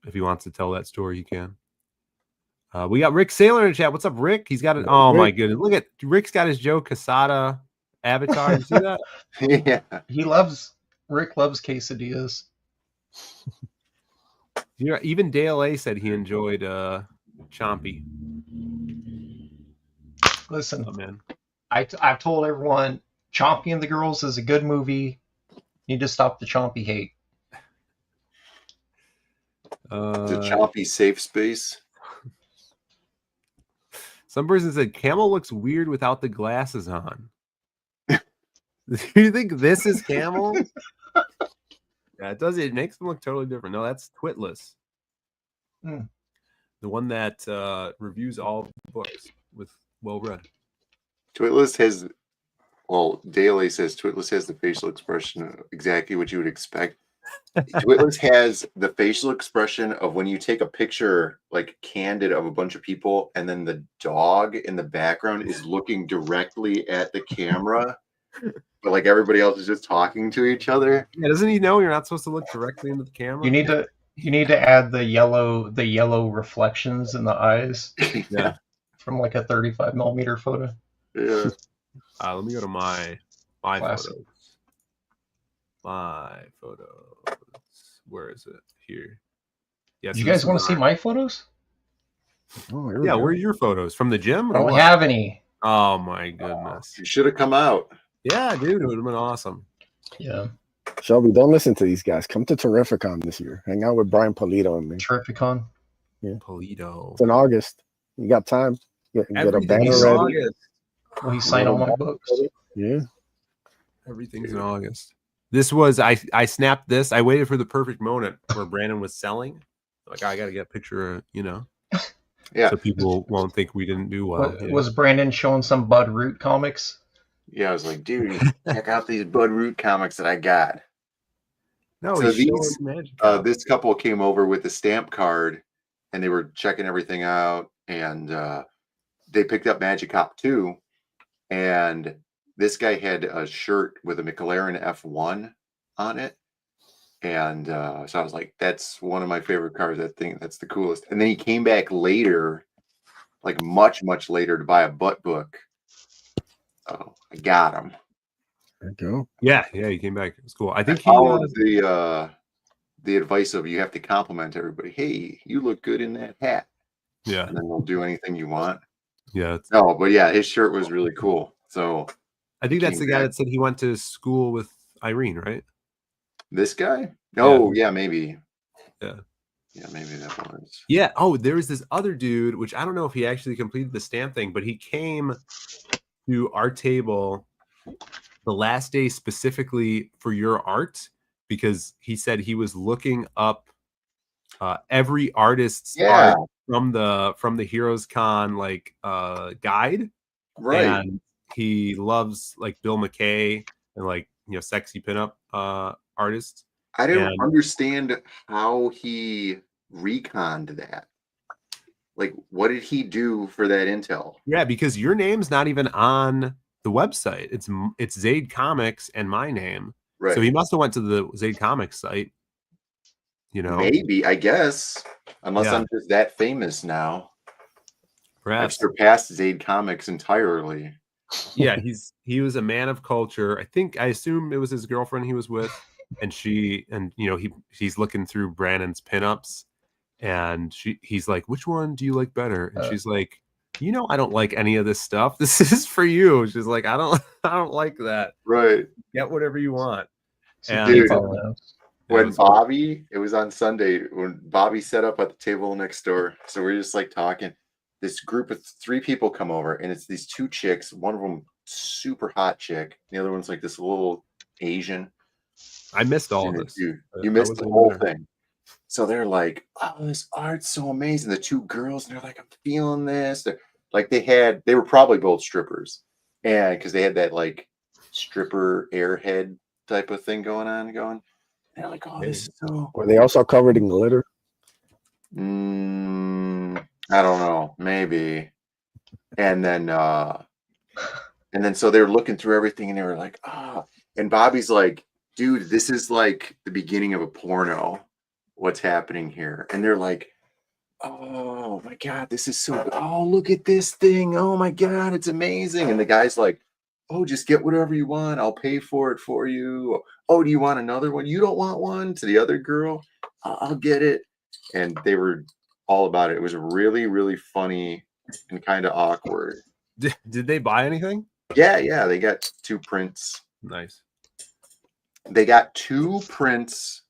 If he wants to tell that story, he can. We got Rick Saylor in the chat. What's up, Rick? He's got it. Oh my goodness! Look at Rick's got his Joe Quesada avatar. You see that? Yeah. Rick loves quesadillas. Even Dale A said he enjoyed Chompy. Listen, man. I've told everyone Chompy and the Girls is a good movie. Need to stop the Chompy hate. The Chompy safe space. Some person said Camel looks weird without the glasses on. Do you think this is Camel? Yeah, it does. It makes them look totally different. No, that's Twitless. The one that reviews all books with well read. Twitless has, Dale A says Twitless has the facial expression exactly what you would expect. Twitless has the facial expression of when you take a picture like candid of a bunch of people and then the dog in the background is looking directly at the camera, but like everybody else is just talking to each other. Yeah, doesn't he know you're not supposed to look directly into the camera? You need to add the yellow reflections in the eyes. Yeah. From like a 35mm photo. Yeah. Let me go to my Classic. photos. My photos. Where is it? Here. Yeah. You guys want to see my photos? Yeah, where are your photos? From the gym? I don't have any. Oh my goodness. You should have come out. Yeah, dude, it would have been awesome. Yeah. Shelby, don't listen to these guys. Come to Terrificon this year. Hang out with Brian Polito and me. Terrificon? Yeah. Polito. It's in August. You got time. Get a banner ready. Will he sign all my books? Yeah. Everything's in August. This was I snapped this. I waited for the perfect moment where Brandon was selling. Like, I gotta get a picture, Yeah. So people won't think we didn't do well. Was Brandon showing some Bud Root comics? Yeah, I was like, dude, check out these Bud Root comics that I got. No, So he's showing these magic cards. this couple came over with a stamp card, and they were checking everything out, and they picked up Magic Cop 2, and this guy had a shirt with a McLaren F1 on it. And so I was like, that's one of my favorite cars. That thing, that's the coolest. And then he came back later, like much, much later, to buy a butt book. So I got him. There you go. Yeah, he came back. It's cool. I I think followed the advice of you have to compliment everybody. Hey, you look good in that hat. Yeah. And then they'll do anything you want. Yeah. No, but yeah, his shirt was really cool. So I think that's the guy that said he went to school with Irene, right? This guy? Oh, yeah, maybe. Yeah. Yeah, maybe that was. Yeah. Oh, there was this other dude, which I don't know if he actually completed the stamp thing, but he came to our table the last day specifically for your art because he said he was looking up every artist's art from the Heroes Con guide. Right. And he loves like Bill McKay and sexy pinup artists. I didn't understand how he reconned that. Like, what did he do for that intel? Yeah, because your name's not even on the website. It's Zaid Comics and my name. Right. So he must have went to the Zaid Comics site. Maybe, I guess. Unless I'm just that famous now. Perhaps. I've surpassed Zaid Comics entirely. Yeah, he was a man of culture. I assume it was his girlfriend he was with, and he's looking through Brandon's pinups, and he's like, "Which one do you like better?" And she's like, I don't like any of this stuff. This is for you. She's like, I don't like that. Right. Get whatever you want. And dude, when Bobby, it was on Sunday when Bobby set up at the table next door. So we're just like talking. This group of 3 people come over, and it's these 2 chicks. One of them super hot chick. The other one's like this little Asian. I missed all of this. You missed the whole thing. So they're like, "Oh, this art's so amazing." The 2 girls, and they're like, "I'm feeling this." They were probably both strippers, and because they had that like stripper airhead type of thing going on. They're like, "Oh, this is so." Were they also covered in glitter? I don't know, maybe. And then so they're looking through everything, and they were like, "Ah," and Bobby's like, "Dude, this is like the beginning of a porno. What's happening here?" And they're like, "Oh my God, this is so, oh, look at this thing. Oh my God, it's amazing." And the guy's like, "Oh, just get whatever you want. I'll pay for it for you. Oh, do you want another one? You don't want one?" To the other girl, "I'll get it." And they were all about it. It was really, really funny and kind of awkward. Did they buy anything? Yeah. They got 2 prints. Nice. They got 2 prints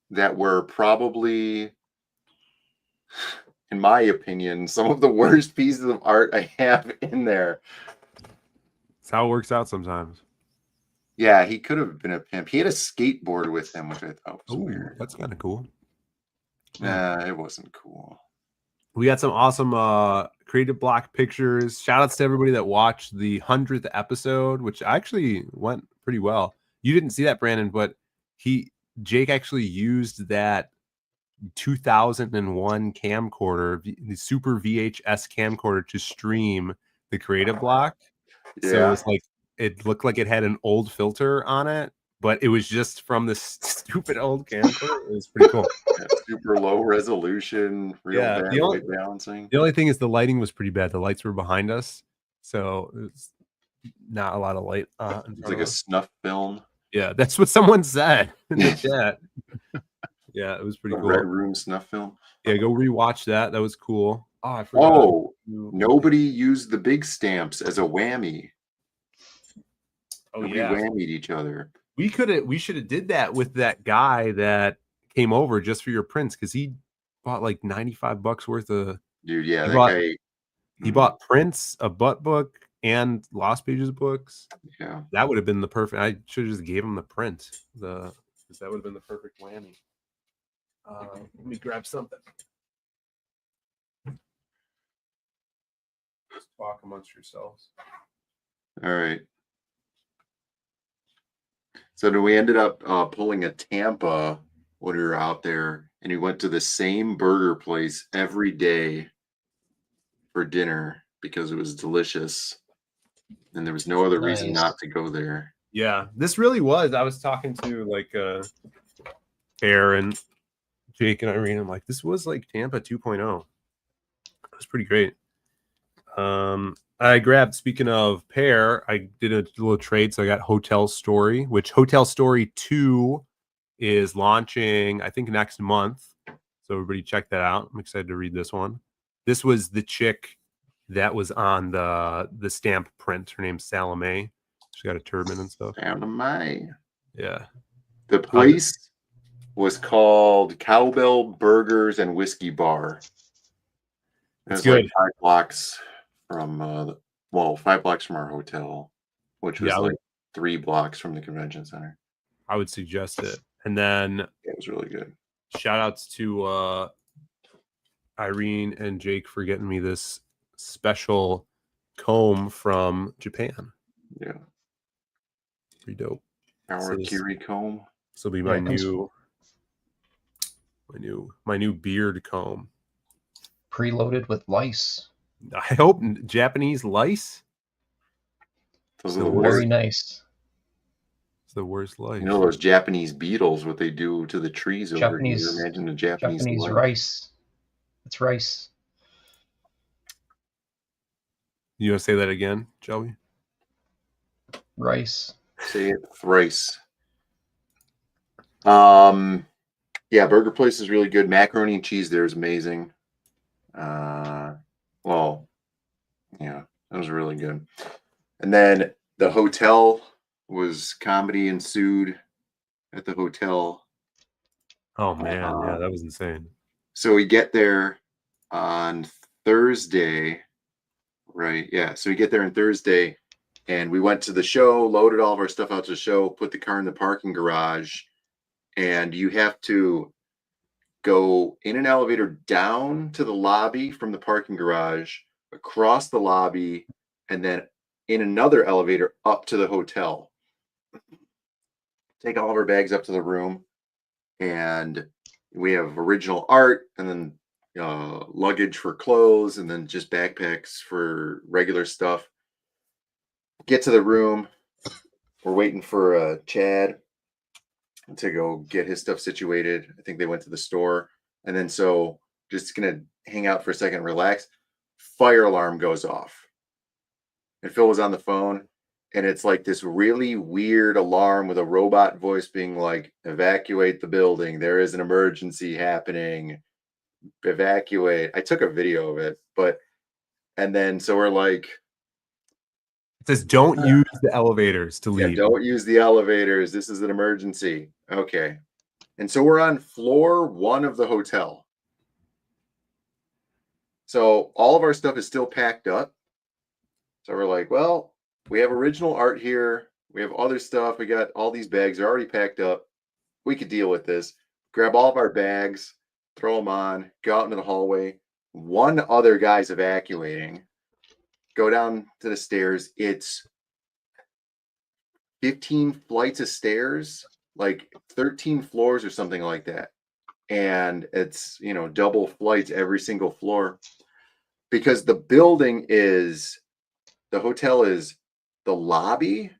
that were probably, in my opinion, some of the worst pieces of art I have in there. That's how it works out sometimes. Yeah, he could have been a pimp. He had a skateboard with him, which I thought was weird. That's kind of cool. Nah, it wasn't cool. We got some awesome creative block pictures. Shout outs to everybody that watched the 100th episode, which actually went pretty well. You didn't see that, Brandon, but Jake actually used that 2001 camcorder, the Super VHS camcorder, to stream the creative block. Yeah. So it's like it looked like it had an old filter on it, but it was just from this stupid old camcorder. It was pretty cool. Yeah, super low resolution, real bad light balancing. The only thing is the lighting was pretty bad. The lights were behind us, so it was not a lot of light. It's like a snuff film. Yeah, that's what someone said in the chat. Yeah, it was pretty cool. Red Room snuff film. Yeah, go rewatch that. That was cool. Oh, I forgot. Oh, nobody used the big stamps as a whammy. Oh, we whammied each other. We should have did that with that guy that came over just for your prints, because he bought like $95 worth of. Dude, yeah, he bought prints, a butt book, and Lost Pages books. Yeah, that would have been the perfect. I should have just gave him the print. Because that would have been the perfect whammy. Let me grab something. Just talk amongst yourselves. All right. So then we ended up pulling a Tampa when we were out there, and we went to the same burger place every day for dinner because it was delicious, and there was no other reason Nice. not to go there. Yeah, this really was. I was talking to like Bear and Jake and Irene. I'm like, this was like Tampa 2.0. It was pretty great. I grabbed, speaking of Pear, I did a little trade. So I got Hotel Story, which Hotel Story 2 is launching, I think, next month. So everybody check that out. I'm excited to read this one. This was the chick that was on the stamp print. Her name's Salome. She got a turban and stuff. Salome. Yeah. The place was called Cowbell Burgers and Whiskey Bar. It's good. like 5 blocks from 5 blocks from our hotel, which was like 3 blocks from the convention center. I would suggest it. And then it was really good. Shout outs to Irene and Jake for getting me this special comb from Japan. Yeah. Pretty dope. Kiri comb. This will be my new beard comb. Preloaded with lice. I hope Japanese lice. Those are very nice. It's the worst lice. You know those Japanese beetles, what they do to the trees over here. Imagine the Japanese rice. It's rice. You want to say that again, Joey? Rice. Say it thrice. Yeah, burger place is really good. Macaroni and cheese there is amazing. Yeah, that was really good. And then the hotel was comedy ensued at the hotel. Oh man, yeah, that was insane. So we get there on Thursday, right? Yeah, so we get there on Thursday, and we went to the show, loaded all of our stuff out to the show, put the car in the parking garage, and you have to go in an elevator down to the lobby from the parking garage, across the lobby, and then in another elevator up to the hotel. Take all of our bags up to the room, and we have original art, and then luggage for clothes, and then just backpacks for regular stuff. Get to the room. We're waiting for Chad to go get his stuff situated. I think they went to the store. And then so just going to hang out for a second, relax. Fire alarm goes off. And Phil was on the phone, and it's like this really weird alarm with a robot voice being like, evacuate the building. There is an emergency happening. Evacuate. I took a video of it, and then so we're like, it says don't use the elevators to leave. Yeah, don't use the elevators. This is an emergency. Okay. And so we're on floor 1 of the hotel. So all of our stuff is still packed up. So we're like, well, we have original art here. We have other stuff. We got all these bags. They're already packed up. We could deal with this. Grab all of our bags, throw them on, go out into the hallway. One other guy's evacuating. Go down to the stairs. It's 15 flights of stairs, like 13 floors or something like that. And it's, double flights every single floor, because the building is, the hotel is the lobby,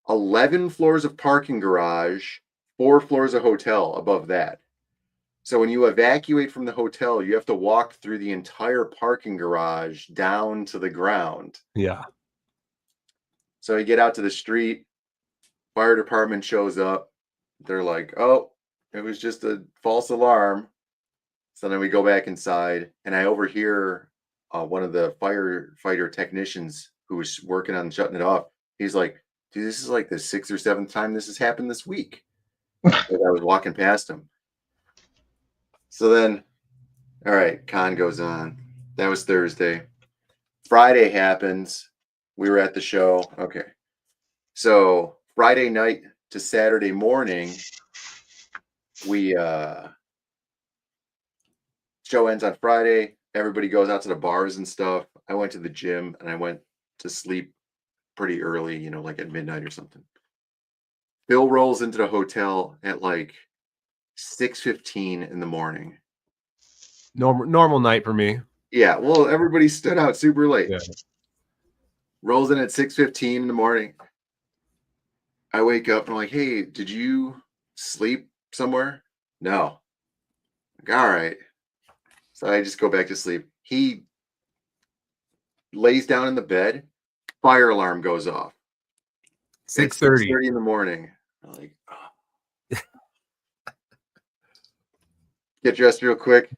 11 floors of parking garage, 4 floors of hotel above that. So when you evacuate from the hotel, you have to walk through the entire parking garage down to the ground. Yeah. So you get out to the street, fire department shows up. They're like, oh, it was just a false alarm. So then we go back inside, and I overhear one of the firefighter technicians who was working on shutting it off. He's like, dude, this is like the 6th or 7th time this has happened this week. I was walking past him. So then, all right, con goes on. That was Thursday. Friday happens. We were at the show. Okay. So Friday night to Saturday morning, we show ends on Friday. Everybody goes out to the bars and stuff. I went to the gym, and I went to sleep pretty early, like at midnight or something. Phil rolls into the hotel at like 6:15 in the morning. Normal night for me. Yeah, well, everybody stood out super late. Yeah. Rolls in at 6:15 in the morning. I wake up and I'm like, hey, did you sleep somewhere? No. Like, all right. So I just go back to sleep. He lays down in the bed. Fire alarm goes off. 6:30 in the morning. I'm like, oh. Get dressed real quick,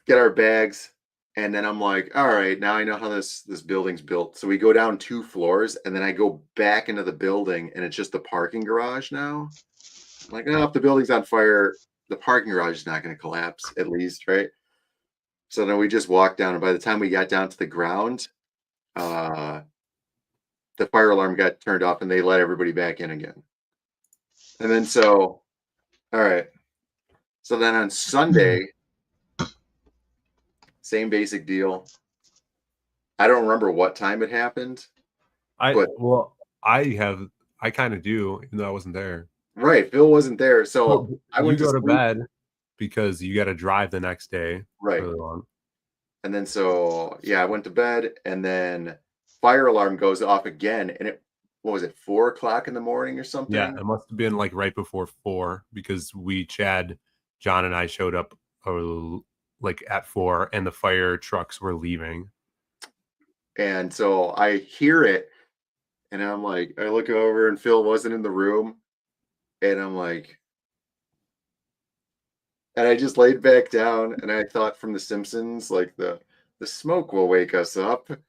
get our bags, and then I'm like, all right, now I know how this building's built. So we go down 2 floors, and then I go back into the building, and it's just the parking garage now. I'm like, oh, if the building's on fire, the parking garage is not going to collapse, at least, right? So then we just walked down, and by the time we got down to the ground, the fire alarm got turned off, and they let everybody back in again. And then all right. So then on Sunday, same basic deal. I don't remember what time it happened. I kind of do, even though I wasn't there. Right, Phil wasn't there, so well, I went to go to sleep. bed because you got to drive the next day. Right. Really long. And then I went to bed, and then fire alarm goes off again, and what was it, 4 o'clock in the morning or something? Yeah, it must have been like right before 4 because John and I showed up like at 4, and the fire trucks were leaving. And so I hear it, and I'm like, I look over, and Phil wasn't in the room, and I'm like, and I just laid back down, and I thought from The Simpsons, like the smoke will wake us up. And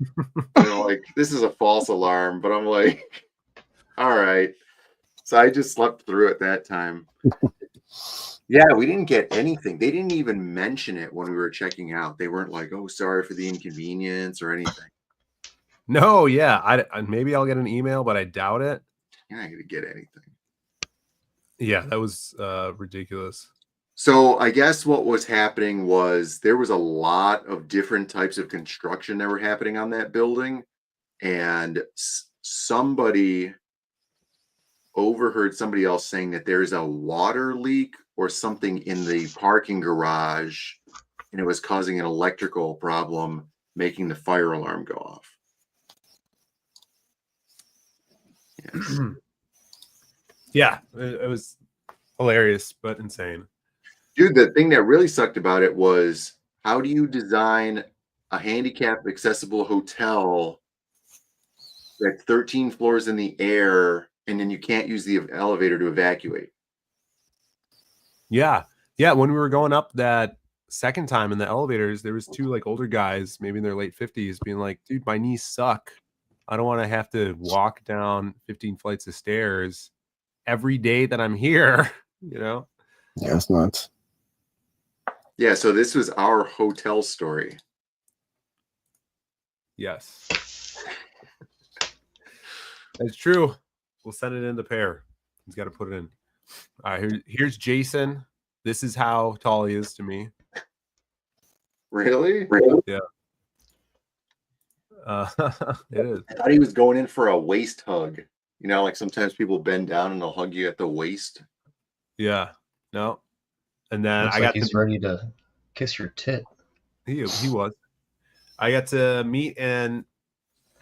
I'm like, this is a false alarm, but I'm like, all right. So I just slept through it that time. Yeah, we didn't get anything. They didn't even mention it when we were checking out. They weren't like, oh, sorry for the inconvenience or anything. No, yeah. I maybe I'll get an email, but I doubt it. You're not going to get anything. Yeah, that was ridiculous. So I guess what was happening was there was a lot of different types of construction that were happening on that building. And somebody overheard somebody else saying that there's a water leak or something in the parking garage, and it was causing an electrical problem, making the fire alarm go off. Yes. Yeah, it was hilarious, but insane. Dude, the thing that really sucked about it was, how do you design a handicap accessible hotel that's 13 floors in the air, and then you can't use the elevator to evacuate? Yeah. When we were going up that second time in the elevators, there was 2 like older guys, maybe in their late 50s, being like, dude, my knees suck. I don't want to have to walk down 15 flights of stairs every day that I'm here, Yeah, it's nuts. Yeah, so this was our hotel story. Yes. That's true. We'll send it in the pair. He's got to put it in. All right, here's Jason. This is how tall he is to me. Really? Yeah. It is. I thought he was going in for a waist hug. You know, like sometimes people bend down and they'll hug you at the waist. Yeah. No. And then Looks like he's ready to kiss your tit. He was. I got to meet and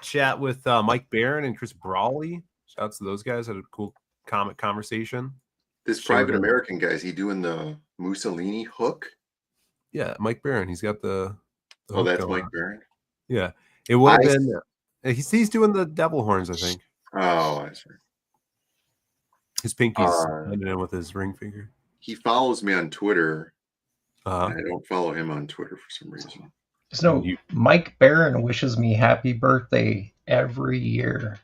chat with Mike Barron and Chris Brawley. Shouts to those guys. Had a cool comic conversation. This Private American guy, is he doing the Mussolini hook? Yeah, Mike Barron. He's got the oh, that's Mike Barron? Yeah. It would have been. He's doing the devil horns, I think. Oh, I see. His pinky's ended in with his ring finger. He follows me on Twitter. I don't follow him on Twitter for some reason. So Mike Barron wishes me happy birthday every year.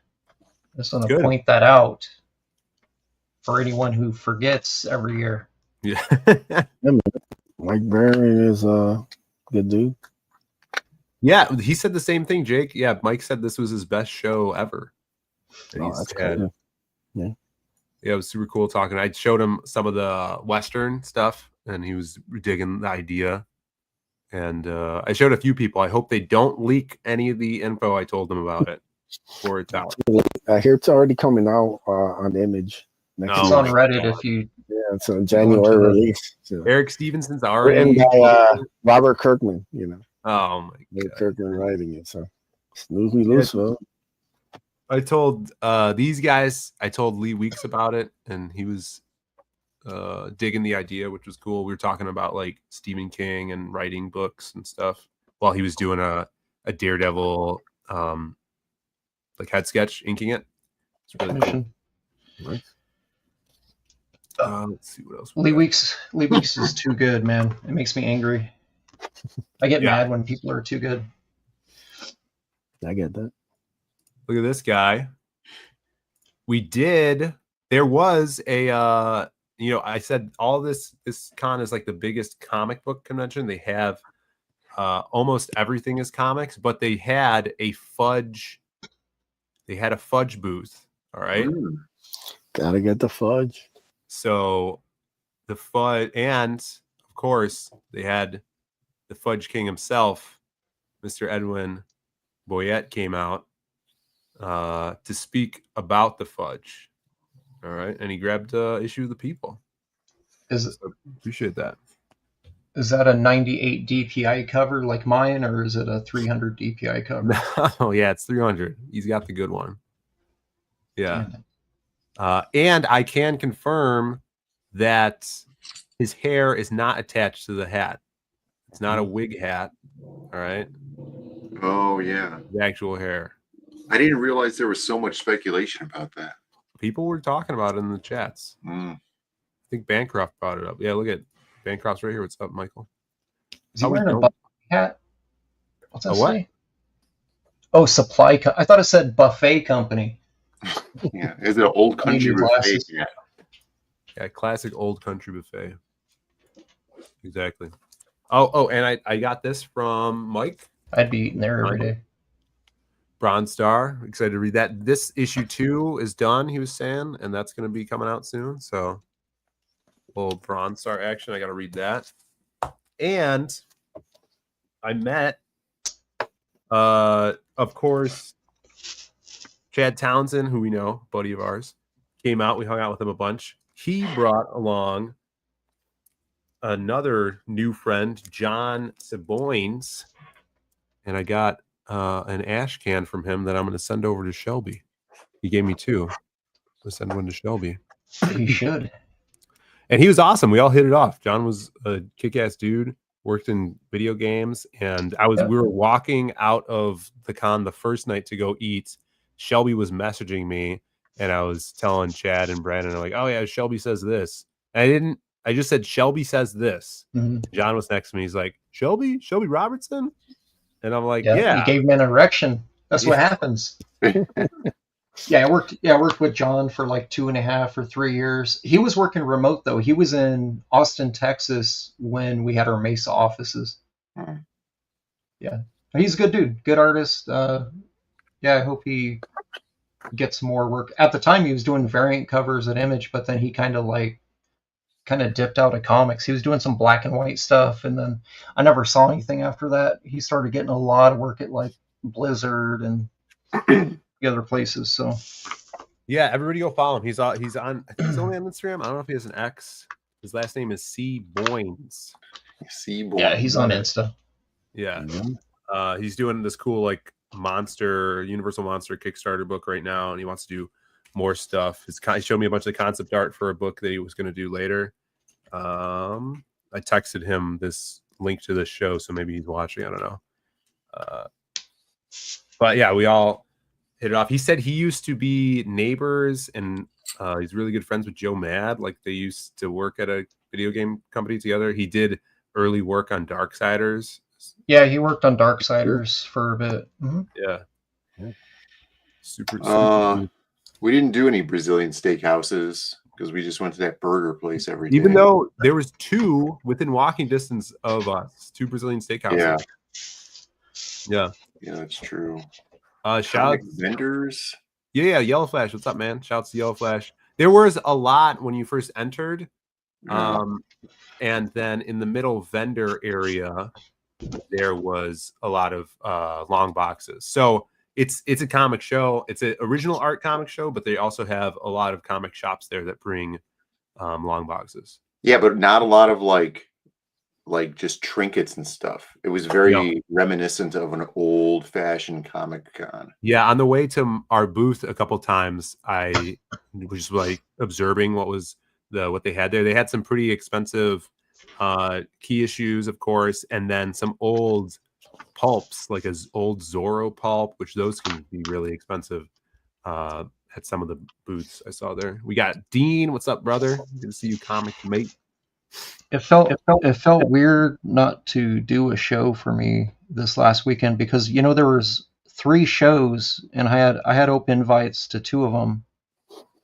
Just want to point that out for anyone who forgets every year. Yeah. Mike Barron is a good dude. Yeah, he said the same thing, Jake. Yeah, Mike said this was his best show ever. That's cool. Yeah. Yeah, it was super cool talking. I showed him some of the Western stuff, and he was digging the idea. And I showed a few people. I hope they don't leak any of the info I told them about it before it's out. I hear it's already coming out on Image. Next It's year. on Reddit if you. Yeah, it's a January release. So. Eric Stevenson's Written already by Robert Kirkman. You know. Oh my Robert god. Kirkman writing it. So snooze me loose, Phil. I told these guys, I told Lee Weeks about it, and he was digging the idea, which was cool. We were talking about like Stephen King and writing books and stuff while he was doing a Daredevil like head sketch, inking it. It's really cool. Nice. Let's see what else. Lee Weeks is too good, man. It makes me angry. I get mad when people are too good. I get that. Look at this guy. There was a I said all this con is like the biggest comic book convention. They have almost everything is comics, but they had a fudge booth. All right. Gotta get the fudge. So the fudge, and of course they had the Fudge King himself, Mr. Edwin Boyette, came out to speak about the fudge. All right, and he grabbed issue of the People. Appreciate that. Is that a 98 DPI cover like mine, or is it a 300 DPI cover? Oh yeah, it's 300. He's got the good one. Yeah. And I can confirm that his hair is not attached to the hat. It's not a wig hat. All right. Oh yeah. The actual hair. I didn't realize there was so much speculation about that. People were talking about it in the chats. I think Bancroft brought it up. Yeah, look at Bancroft's right here. What's up, Michael? Is he wearing a buffet hat? What's that A what? say? Oh, I thought it said buffet company. Yeah, is it an old country buffet? Yeah, classic old country buffet. Exactly. Oh, and I got this from Mike. I'd be eating there every day. Bronze Star. Excited to read that. This issue 2 is done, he was saying, and that's going to be coming out soon. So, little Bronze Star action. I got to read that. And I met, of course, Chad Townsend, who we know, buddy of ours, came out. We hung out with him a bunch. He brought along another new friend, John Seboines, and I got an ash can from him that I'm going to send over to Shelby. He gave me 2. I'll send one to Shelby. You should. And he was awesome. We all hit it off. John was a kick-ass dude, worked in video games, and we were walking out of the con the first night to go eat. Shelby was messaging me, and I was telling Chad and Brandon, I'm like, oh yeah, Shelby says this. And I just said Shelby says this. Mm-hmm. John was next to me. He's like, Shelby Robertson? And I'm like, yeah. He gave me an erection. That's what happens. I worked with John for like 2.5 or 3 years. He was working remote though. He was in Austin, Texas when we had our Mesa offices. Yeah. He's a good dude, good artist. I hope he gets more work. At the time he was doing variant covers at Image, but then he kind of dipped out of comics. He was doing some black and white stuff, and then I never saw anything after that. He started getting a lot of work at like Blizzard and the other places. So yeah, everybody go follow him. He's on. I think he's only on Instagram. I don't know if he has an X. His last name is C Boynes. Yeah, he's on Insta. Yeah, he's doing this cool like Universal Monster Kickstarter book right now, and he wants to do more stuff. He showed me a bunch of the concept art for a book that he was going to do later. I texted him this link to this show, so maybe he's watching. I don't know. But yeah, we all hit it off. He said he used to be neighbors, and he's really good friends with Joe Mad. Like they used to work at a video game company together. He did early work on Darksiders. Yeah, he worked on Darksiders for a bit. Mm-hmm. Yeah. Super. We didn't do any Brazilian steakhouses because we just went to that burger place every day. Even though there was 2 within walking distance of us, 2 Brazilian steakhouses. Yeah, that's true. Shout vendors. Yeah, Yellow Flash. What's up, man? Shouts to Yellow Flash. There was a lot when you first entered. And then in the middle vendor area, there was a lot of long boxes. So it's a comic show. It's an original art comic show, but they also have a lot of comic shops there that bring long boxes. Yeah, but not a lot of like just trinkets and stuff. It was very reminiscent of an old-fashioned Comic Con. Yeah, on the way to our booth a couple times, I was like observing what they had there. They had some pretty expensive key issues, of course, and then some old pulps, like an old Zorro pulp, which those can be really expensive. At some of the booths I saw there. We got Dean. What's up, brother? Good to see you, comic mate. It felt weird not to do a show for me this last weekend because there was 3 shows and I had open invites to 2 of them,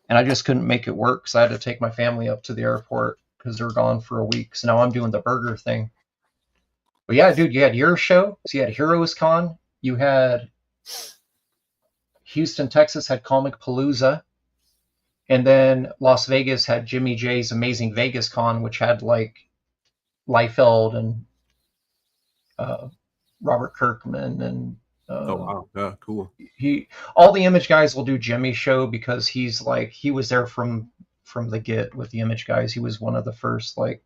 and I just couldn't make it work because I had to take my family up to the airport because they're gone for a week. So now I'm doing the burger thing. But yeah, dude, you had your show. So you had Heroes Con. You had Houston, Texas had Comic Palooza. And then Las Vegas had Jimmy J's Amazing Vegas Con, which had like Liefeld and Robert Kirkman and oh wow, yeah, cool. All the Image guys will do Jimmy's show because he was there from the get with the Image guys. He was one of the first like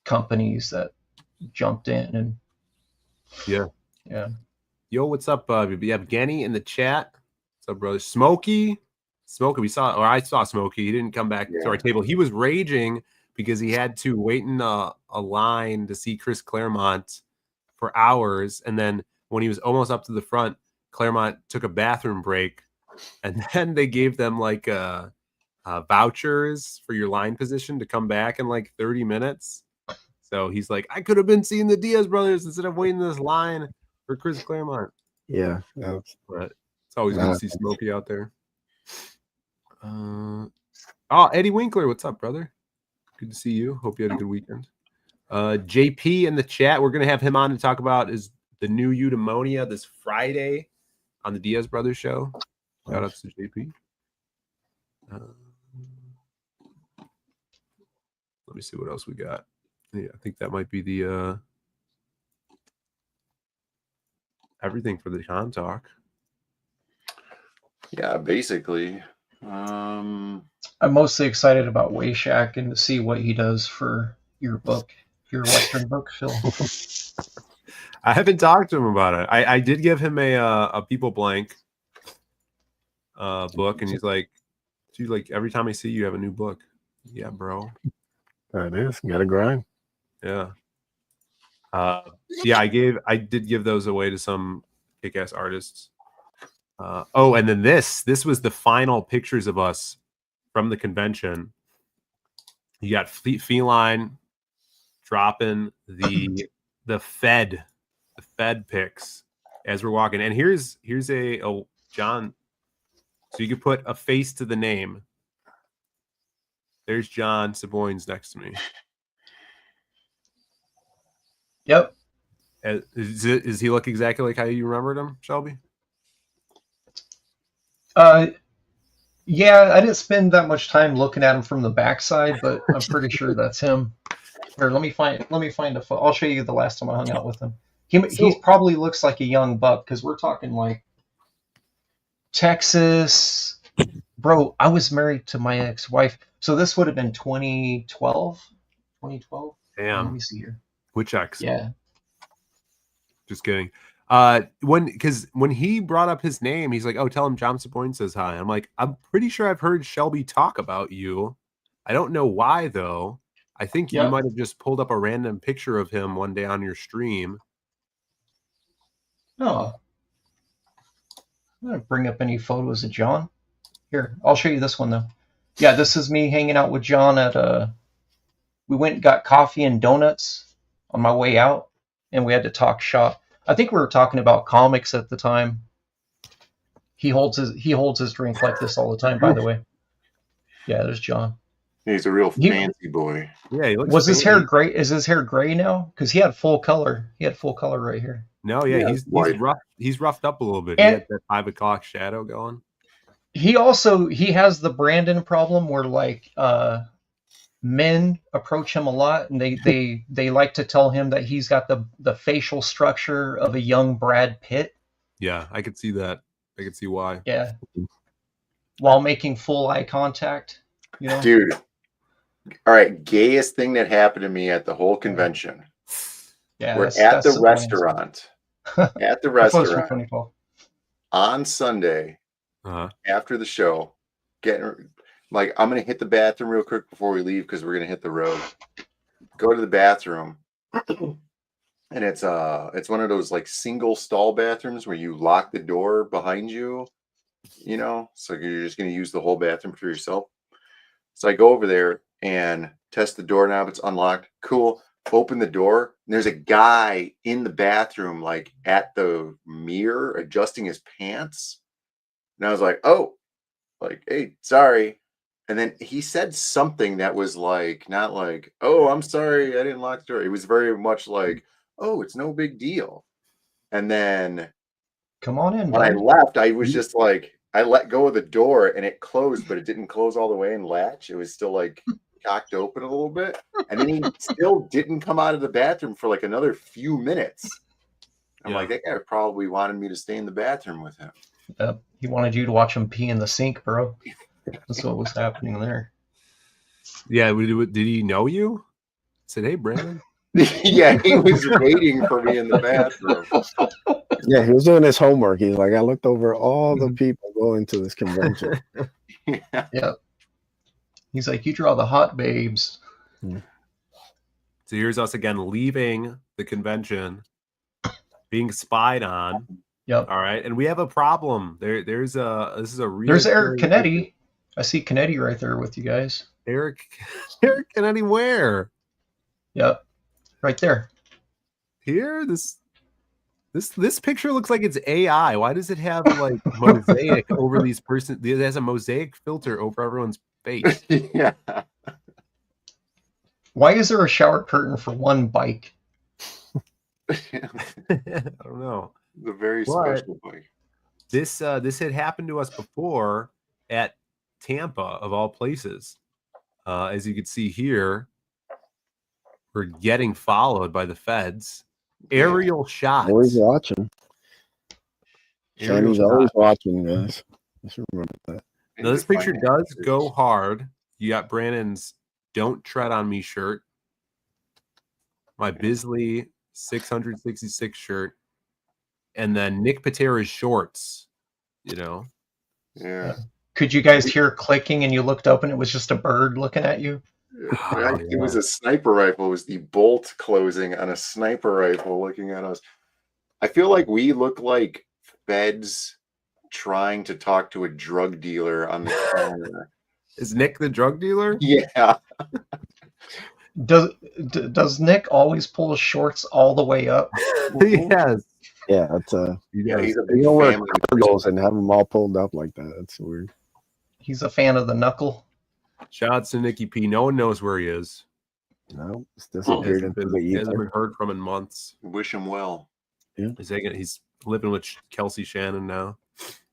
companies that jumped in and yeah. Yo, what's up? We have Genny in the chat. What's up, brother? Smokey, I saw Smokey. He didn't come back to our table. He was raging because he had to wait in a line to see Chris Claremont for hours. And then when he was almost up to the front, Claremont took a bathroom break. And then they gave them like vouchers for your line position to come back in like 30 minutes. So he's like, I could have been seeing the Diaz brothers instead of waiting in this line for Chris Claremont. Yeah. But it's always good to see Smokey out there. Eddie Winkler, what's up, brother? Good to see you. Hope you had a good weekend. JP in the chat, we're gonna have him on to talk about the new eudaimonia this Friday on the Diaz Brothers show. Shout out to JP. Let me see what else we got. Yeah, I think that might be the everything for the con talk. Yeah, basically. I'm mostly excited about Wayshack and to see what he does for your book, your Western book, Phil. I haven't talked to him about it. I did give him a People Blank book, and he's like, dude, like every time I see you have a new book. Yeah, bro. That is. You gotta grind. Yeah. I did give those away to some kick-ass artists. And then this was the final pictures of us from the convention. You got Feline dropping the Fed pics as we're walking. And here's a John. So you could put a face to the name. There's John Saboynes next to me. Yep. Does he look exactly like how you remembered him, Shelby? Yeah, I didn't spend that much time looking at him from the backside, but I'm pretty sure that's him. Here, let me find a photo. I'll show you the last time I hung out with him. He probably looks like a young buck because we're talking like Texas. Bro, I was married to my ex-wife, so this would have been 2012. 2012. Damn. Let me see here. Which ex? Yeah. Just kidding. When he brought up his name, he's like, "Oh, tell him John Saboyne says hi." I'm like, I'm pretty sure I've heard Shelby talk about you. I don't know why though. I think you might have just pulled up a random picture of him one day on your stream. No. I'm gonna bring up any photos of John. Here, I'll show you this one though. Yeah, this is me hanging out with John at we went and got coffee and donuts on my way out, and we had to talk shop. I think we were talking about comics at the time. He holds his drink like this all the time, by the way. Yeah, there's John. He's a real fancy boy. Yeah, he looks. Was his hair gray? Is his hair gray now? Because he had full color. He had full color right here. No, yeah, he's rough. He's roughed up a little bit. And he had that 5 o'clock shadow going. He has the Brandon problem where like men approach him a lot, and they like to tell him that he's got the facial structure of a young Brad Pitt, Yeah, I could see that. I could see why. Yeah. While making full eye contact, you know? Dude. All right, gayest thing that happened to me at the whole convention. Yeah, we're at the restaurant. At the restaurant on Sunday after the show, getting like, I'm gonna hit the bathroom real quick before we leave because we're gonna hit the road. Go to the bathroom, and it's one of those like single stall bathrooms where you lock the door behind you, you know, so you're just gonna use the whole bathroom for yourself. So I go over there and test the doorknob. It's unlocked. Cool. Open the door. And there's a guy in the bathroom, like at the mirror, adjusting his pants. And I was like, oh, like, hey, sorry. And then he said something that was like, not like, oh, I'm sorry, I didn't lock the door. It was very much like, oh, it's no big deal. And then come on in. When I left, I was just like, I let go of the door and it closed, but it didn't close all the way and latch. It was still like cocked open a little bit. And then he still didn't come out of the bathroom for like another few minutes. I'm like, that guy probably wanted me to stay in the bathroom with him. Yep. He wanted you to watch him pee in the sink, bro. That's what was happening there. Yeah, did he know you? I said, hey, Brandon. Yeah, he was waiting for me in the bathroom. Yeah, he was doing his homework. He's like, I looked over all the people going to this convention. Yeah. He's like, you draw the hot babes. So here's us again leaving the convention, being spied on. Yep. All right, and we have a problem. There's Eric Canetti. I see Canetti right there with you guys. Eric Canetti, where? Yep. Right there. Here, this picture looks like it's AI. Why does it have like mosaic over these person? It has a mosaic filter over everyone's face. Yeah. Why is there a shower curtain for one bike? I don't know. The very special bike. This had happened to us before at Tampa, of all places. As you can see here, we're getting followed by the feds. Aerial shots. Always watching. Shani's always watching, guys. I should remember that. Now, this picture does go hard. You got Brandon's "Don't Tread on Me" shirt, my Bisley 666 shirt, and then Nick Patera's shorts. You know. Yeah. Could you guys hear clicking and you looked up and it was just a bird looking at you? It was a sniper rifle. It was the bolt closing on a sniper rifle looking at us. I feel like we look like feds trying to talk to a drug dealer on the corner. Is Nick the drug dealer? Yeah. Does Nick always pull his shorts all the way up? Yes. Yeah, that's he's a big you don't wear family cargos and have them all pulled up like that. That's weird. He's a fan of the knuckle. Shout out to Nicky P. No one knows where he is. No, it's disappeared into the ether. Hasn't been heard from in months. Wish him well. Yeah. He's living with Kelsey Shannon now.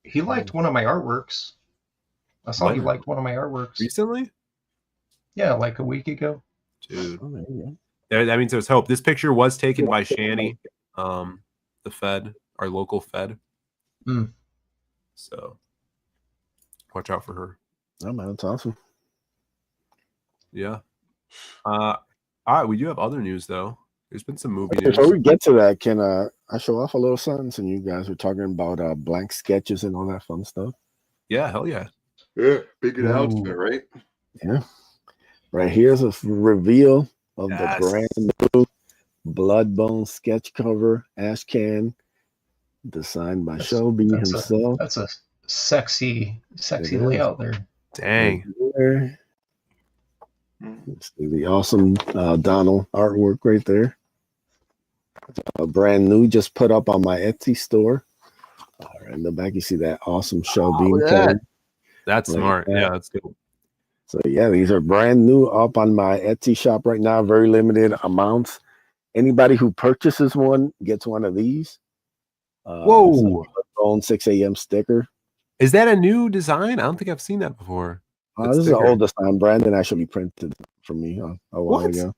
He liked one of my artworks. I saw he liked one of my artworks. Recently? Yeah, like a week ago. Dude. That means there's hope. This picture was taken by Shani, the Fed, our local Fed. So watch out for her. Oh man, that's awesome. Yeah. All right, we do have other news though. There's been some movie news. Before we get to that, can I show off a little something? And you guys were talking about blank sketches and all that fun stuff. Yeah, hell yeah. Yeah, big announcement, right? Yeah. Right here's a reveal of the brand new Bloodbone sketch cover ash can designed by Shelby himself. That's a sexy layout there. Dang. See the awesome Donald artwork right there. Brand new, just put up on my Etsy store. Right in the back, you see that awesome Shelby. That's smart. Yeah, that's cool. So yeah, these are brand new up on my Etsy shop right now. Very limited amounts. Anybody who purchases one gets one of these. Whoa! Own 6 a.m. sticker. Is that a new design? I don't think I've seen that before. This is an old design. Brandon actually printed for me a while ago.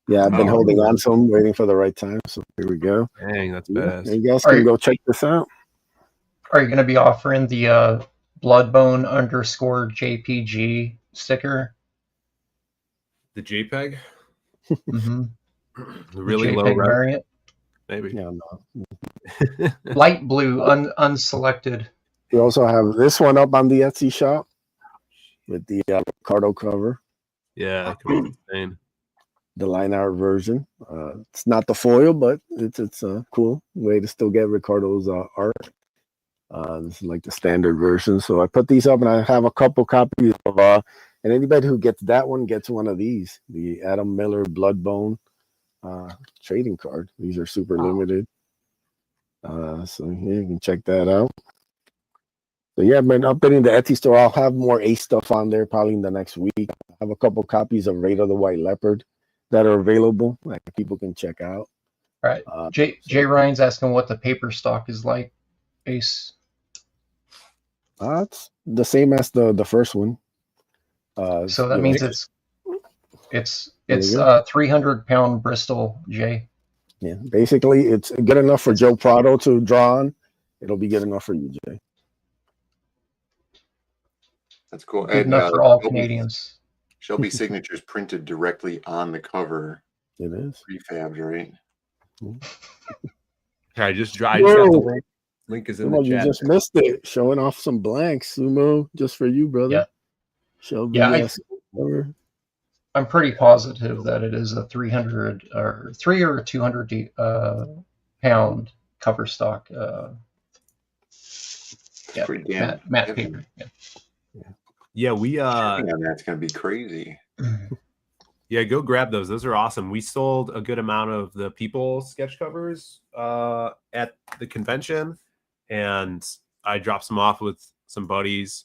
Yeah, I've been holding on to them, waiting for the right time. So here we go. Dang, that's badass. You guys can go check this out. Are you going to be offering the Bloodbone _JPG sticker? The JPEG? Mm-hmm. The really JPEG low res? variant? Maybe. Yeah, no. Light blue, unselected. We also have this one up on the Etsy shop with the Ricardo cover. Yeah, that could be insane. The line art version. It's not the foil, but it's a cool way to still get Ricardo's art. This is like the standard version. So I put these up, and I have a couple copies of. And anybody who gets that one gets one of these, the Adam Miller Bloodbone trading card. These are super limited. So yeah, you can check that out. So yeah, I've been updating the Etsy store. I'll have more Ace stuff on there probably in the next week. I have a couple copies of Raid of the White Leopard that are available that people can check out. All right. Jay Ryan's asking what the paper stock is like. Ace. It's the same as the first one. So that means it's 300-pound Bristol, Jay. Yeah, basically it's good enough for Joe Prado to draw on. It'll be good enough for you, Jay. That's cool. Good enough for all Canadians. Shelby signatures printed directly on the cover. It is prefabbed, right? I just got the link. Link is in the chat. You just missed it. Showing off some blanks, Sumo, just for you, brother. Yeah. Shelby. Yeah, I'm pretty positive that it is a 300 or 200 pound cover stock. Yeah, pretty damn matte paper. Yeah, we that's gonna be crazy. Yeah, go grab those. Those are awesome. We sold a good amount of the People sketch covers at the convention, and I dropped some off with some buddies.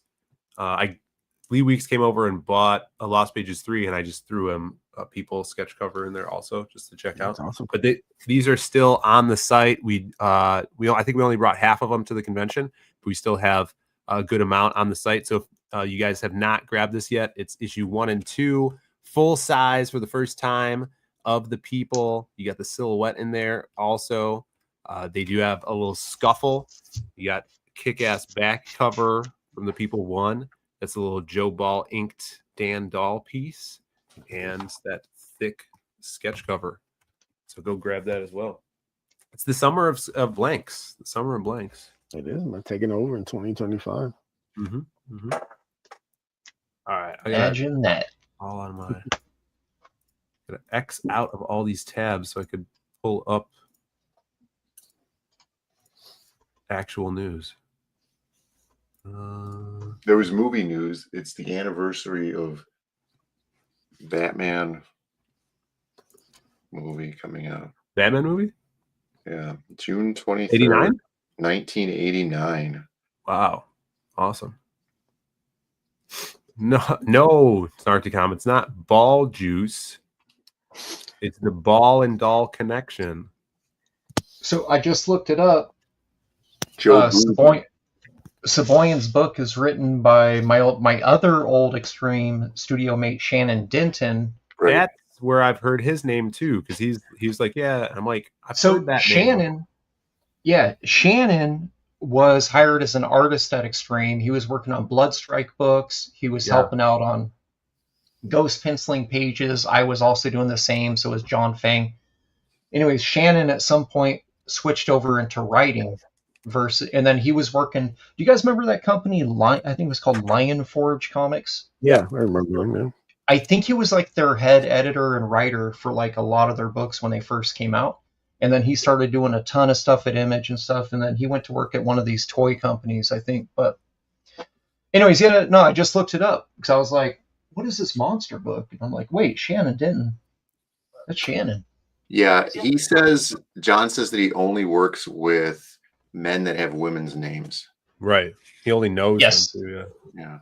Lee Weeks came over and bought a Lost Pages 3, and I just threw him a People sketch cover in there also just to check out. Awesome. But these are still on the site. I think we only brought half of them to the convention, but we still have a good amount on the site. So if you guys have not grabbed this yet, it's issue 1 and 2, full size for the first time of the People. You got the silhouette in there also. They do have a little scuffle. You got kick-ass back cover from the People 1. That's a little Joe Ball inked Dan Dahl piece, and that thick sketch cover. So go grab that as well. It's the summer of blanks. The summer of blanks. It is. I'm taking over in 2025. All right. Imagine that. All on my. Gotta X out of all these tabs so I could pull up actual news. There was movie news. It's the anniversary of Batman movie coming out. Batman movie? Yeah, June 23rd, 89? 1989. Wow, awesome. No, Snarticom. It's not ball juice. It's the Ball and Doll connection. So I just looked it up. Joe Savoyan's book is written by my other old Extreme studio mate Shannon Denton. Right. That's where I've heard his name too, because he's like, yeah. I'm like, I've heard that Shannon. name. Yeah, Shannon was hired as an artist at Extreme. He was working on Bloodstrike books. He was helping out on ghost penciling pages. I was also doing the same. So was John Fang. Anyways, Shannon at some point switched over into writing. And then he was working. Do you guys remember that company? I think it was called Lion Forge Comics. Yeah, I remember them. Yeah. I think he was like their head editor and writer for like a lot of their books when they first came out. And then he started doing a ton of stuff at Image and stuff. And then he went to work at one of these toy companies, I think. But anyways, I just looked it up because I was like, what is this monster book? And I'm like, wait, Shannon Denton. That's Shannon. Yeah, John says that he only works with men that have women's names. Right. He only knows them too, yeah.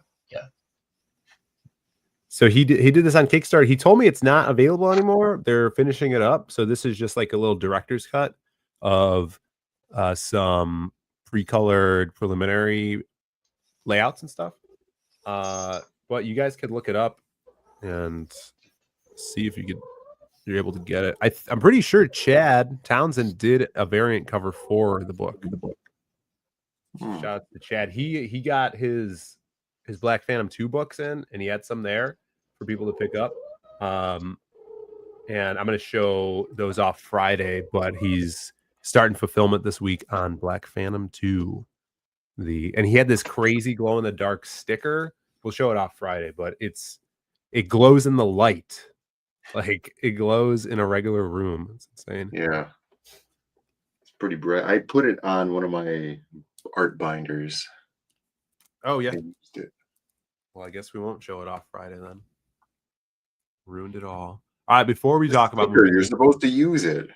So he did this on Kickstarter. He told me it's not available anymore. They're finishing it up. So this is just like a little director's cut of some pre-colored preliminary layouts and stuff. But you guys could look it up and see if you're able to get it. I'm pretty sure Chad Townsend did a variant cover for the book. Shout out to Chad. He got his Black Phantom 2 books in, and he had some there for people to pick up. And I'm going to show those off Friday, but he's starting fulfillment this week on Black Phantom 2. And he had this crazy glow in the dark sticker. We'll show it off Friday, but it glows in the light. Like it glows in a regular room. It's insane. Yeah. It's pretty bright. I put it on one of my art binders. Oh yeah. I used it. Well, I guess we won't show it off Friday then. Ruined it all. All right, before we talk about you're supposed to use it.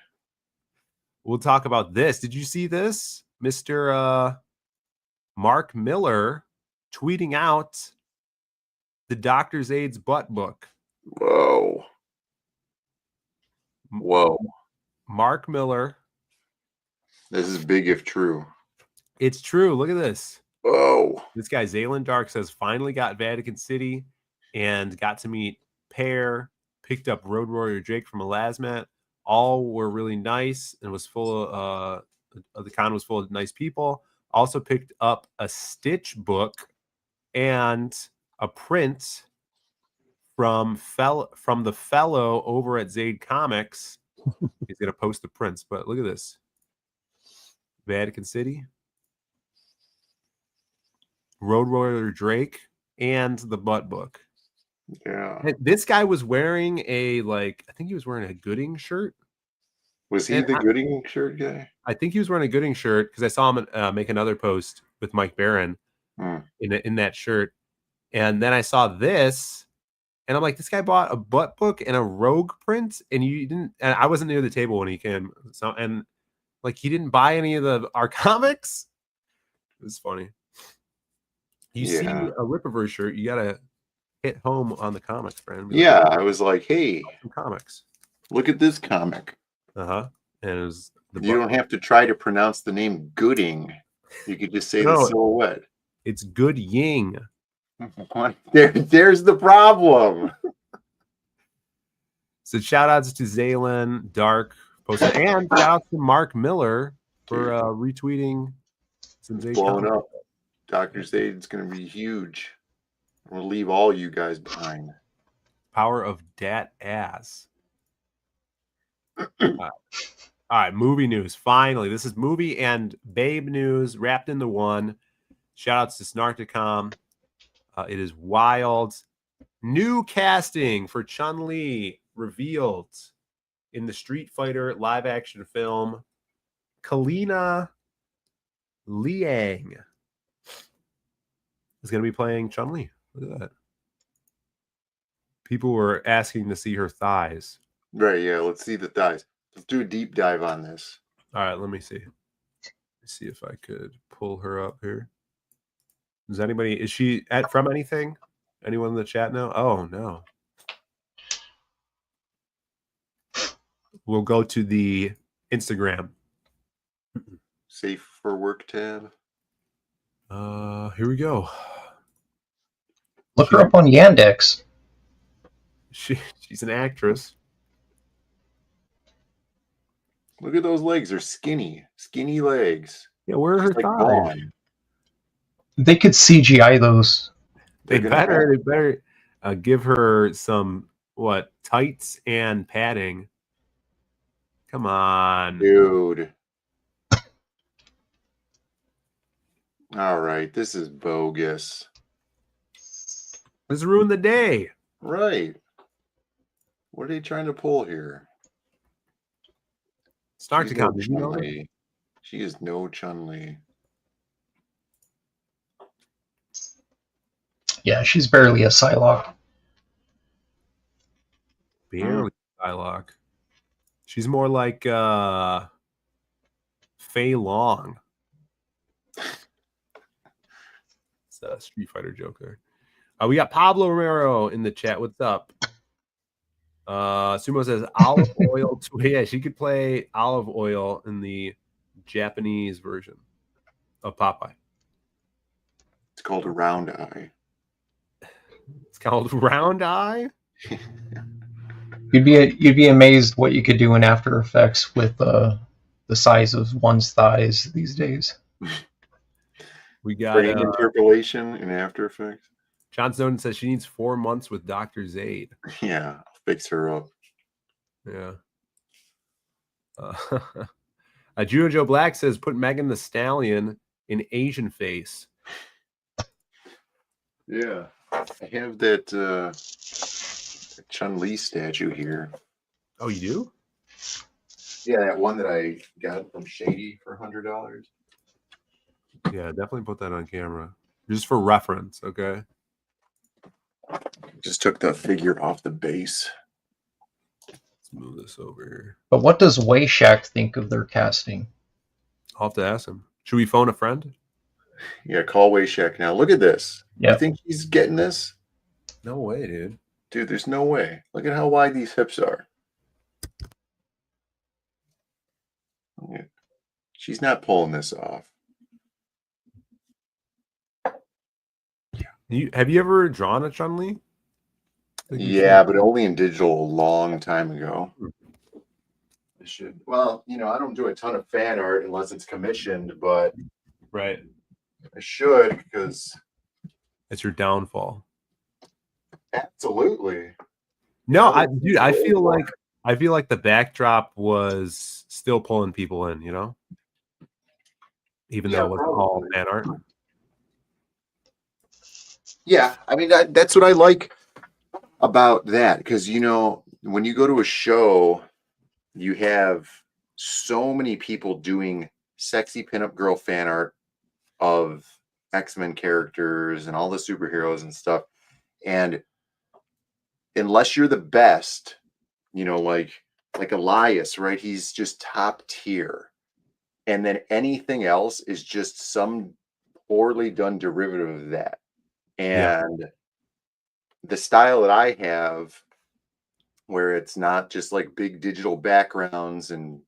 We'll talk about this. Did you see this? Mr. Mark Miller tweeting out the Doctor's Aids butt book. Whoa. Mark Miller. This is big if true. It's true. Look at this. Whoa. This guy, Zaylan Dark, says finally got Vatican City and got to meet Pear, picked up Road Warrior Jake from Elasmat. All were really nice and was full of the con was full of nice people. Also picked up a Stitch book and a print from the fellow over at Zaid Comics. He's gonna post the prints, but look at this. Vatican City, Road Warrior Drake, and the butt book. Yeah. This guy was wearing I think he was wearing a Gooding shirt. Was he the Gooding shirt guy? I think he was wearing a Gooding shirt because I saw him make another post with Mike Barron in that shirt. And then I saw this, and I'm like, this guy bought a butt book and a Rogue print, and you didn't. And I wasn't near the table when he came, so and like he didn't buy any of our comics. It was funny. You see a Rippaverse shirt, you gotta hit home on the comics, friend. Yeah, I was like, hey, comics. Look at this comic. And it was you don't have to try to pronounce the name Gooding. You could just say the silhouette. It's Good Ying. There's the problem. So shout outs to Zaylan Dark posted, and shout out to Mark Miller for retweeting some Zayd blowing up. Dr. Zayd's gonna be huge. We'll leave all you guys behind. Power of dat ass. All right, movie news. Finally, this is movie and babe news wrapped into one. Shout outs to Snarkticom. It is wild. New casting for Chun-Li revealed in the Street Fighter live action film. Kalina Liang is going to be playing Chun-Li. Look at that. People were asking to see her thighs. Right, yeah. Let's see the thighs. Let's do a deep dive on this. All right, let me see. Let's see if I could pull her up here. Is she from anything? Anyone in the chat know? Oh, no. We'll go to the Instagram. Safe for work tab. Here we go. Look her up on Yandex. She's an actress. Look at those legs. They're skinny legs. Yeah, where are her thighs? They could CGI those. They better give her some tights and padding. Come on, dude. All right, this is bogus. Let's ruin the day. Right. What are they trying to pull here? Start to come. She is no Chun-Li. Yeah, she's barely a Psylocke. Barely Psylocke. She's more like Fei Long. It's a Street Fighter joke there. We got Pablo Romero in the chat. What's up? Sumo says olive oil. Yeah, she could play olive oil in the Japanese version of Popeye. It's called a round eye. It's called Round Eye. You'd be amazed what you could do in After Effects with the size of one's thighs these days. We got Brain interpolation in After Effects. John Snowden says she needs 4 months with Dr. Zaid. Yeah, I'll fix her up. Yeah. Juno Joe Black says put Megan the Stallion in Asian face. Yeah. I have that Chun-Li statue here. Oh, you do? Yeah, that one that I got from Shady for $100. Yeah, definitely put that on camera. Just for reference, okay? Just took the figure off the base. Let's move this over here. But what does Wayshak think of their casting? I'll have to ask him. Should we phone a friend? Yeah, call Wayshak now. Look at this. Yep. You think he's getting this? No way, dude. Dude, there's no way. Look at how wide these hips are. Yeah. She's not pulling this off. Have you ever drawn a Chun-Li? Yeah, but only in digital a long time ago. I should. Well, I don't do a ton of fan art unless it's commissioned, but right. I should because it's your downfall. Absolutely. No, I feel like the backdrop was still pulling people in, even though it was all fan art. Yeah, I mean that's what I like about that because when you go to a show, you have so many people doing sexy pinup girl fan art of X-Men characters and all the superheroes and stuff, and unless you're the best, like Elias, right? He's just top tier, and then anything else is just some poorly done derivative of that. And the style that I have, where it's not just like big digital backgrounds and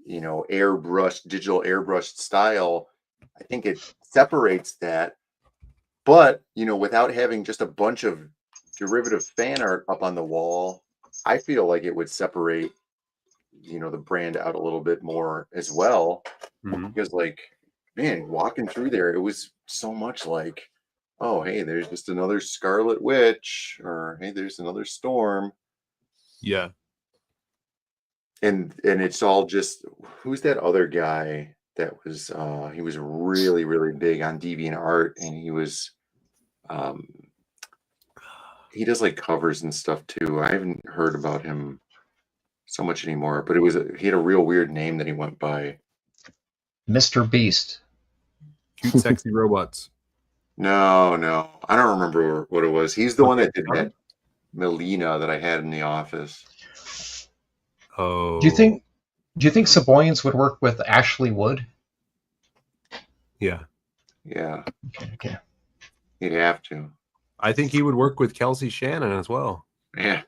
digital airbrushed style, I think it separates that. But without having just a bunch of derivative fan art up on the wall, I feel like it would separate the brand out a little bit more as well. Because man, walking through there, it was so much like, oh, hey, there's just another Scarlet Witch, or hey, there's another Storm. Yeah. And it's all just, who's that other guy that was he was really, really big on DeviantArt, and he was he does like covers and stuff too. I haven't heard about him so much anymore, but he had a real weird name that he went by. Mr. Beast. Cute sexy robots. No, I don't remember what it was. He's the one that did that Melina that I had in the office. Oh. Do you think Saboyans would work with Ashley Wood? Yeah. Yeah. Okay. He'd have to. I think he would work with Kelsey Shannon as well. Yeah.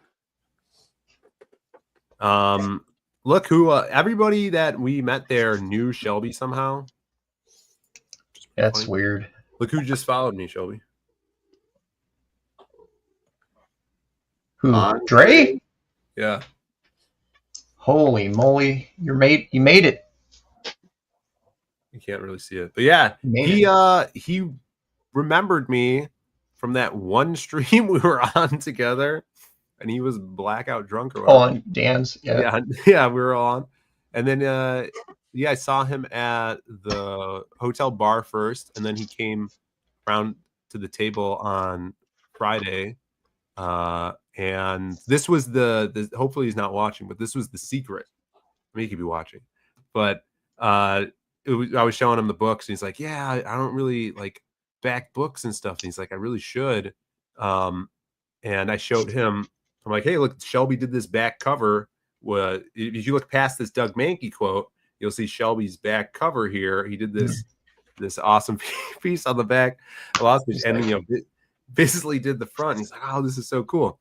Look who everybody that we met there knew Shelby somehow. That's weird. Look who just followed me, Shelby. Who? Dre? Yeah. Holy moly! You made it. You can't really see it, but yeah, he remembered me from that one stream we were on together, and he was blackout drunk or whatever. Oh, on Dan's. Yeah, we were all on, and then I saw him at the hotel bar first, and then he came around to the table on Friday. And this was the hopefully he's not watching, but this was the secret. I mean, he could be watching, but I was showing him the books, and he's like, "Yeah, I don't really like back books and stuff." And he's like, "I really should." And I showed him. I'm like, "Hey, look, Shelby did this back cover. If you look past this Doug Mankey quote, you'll see Shelby's back cover here. He did this awesome piece on the back, and basically did the front." And he's like, "Oh, this is so cool."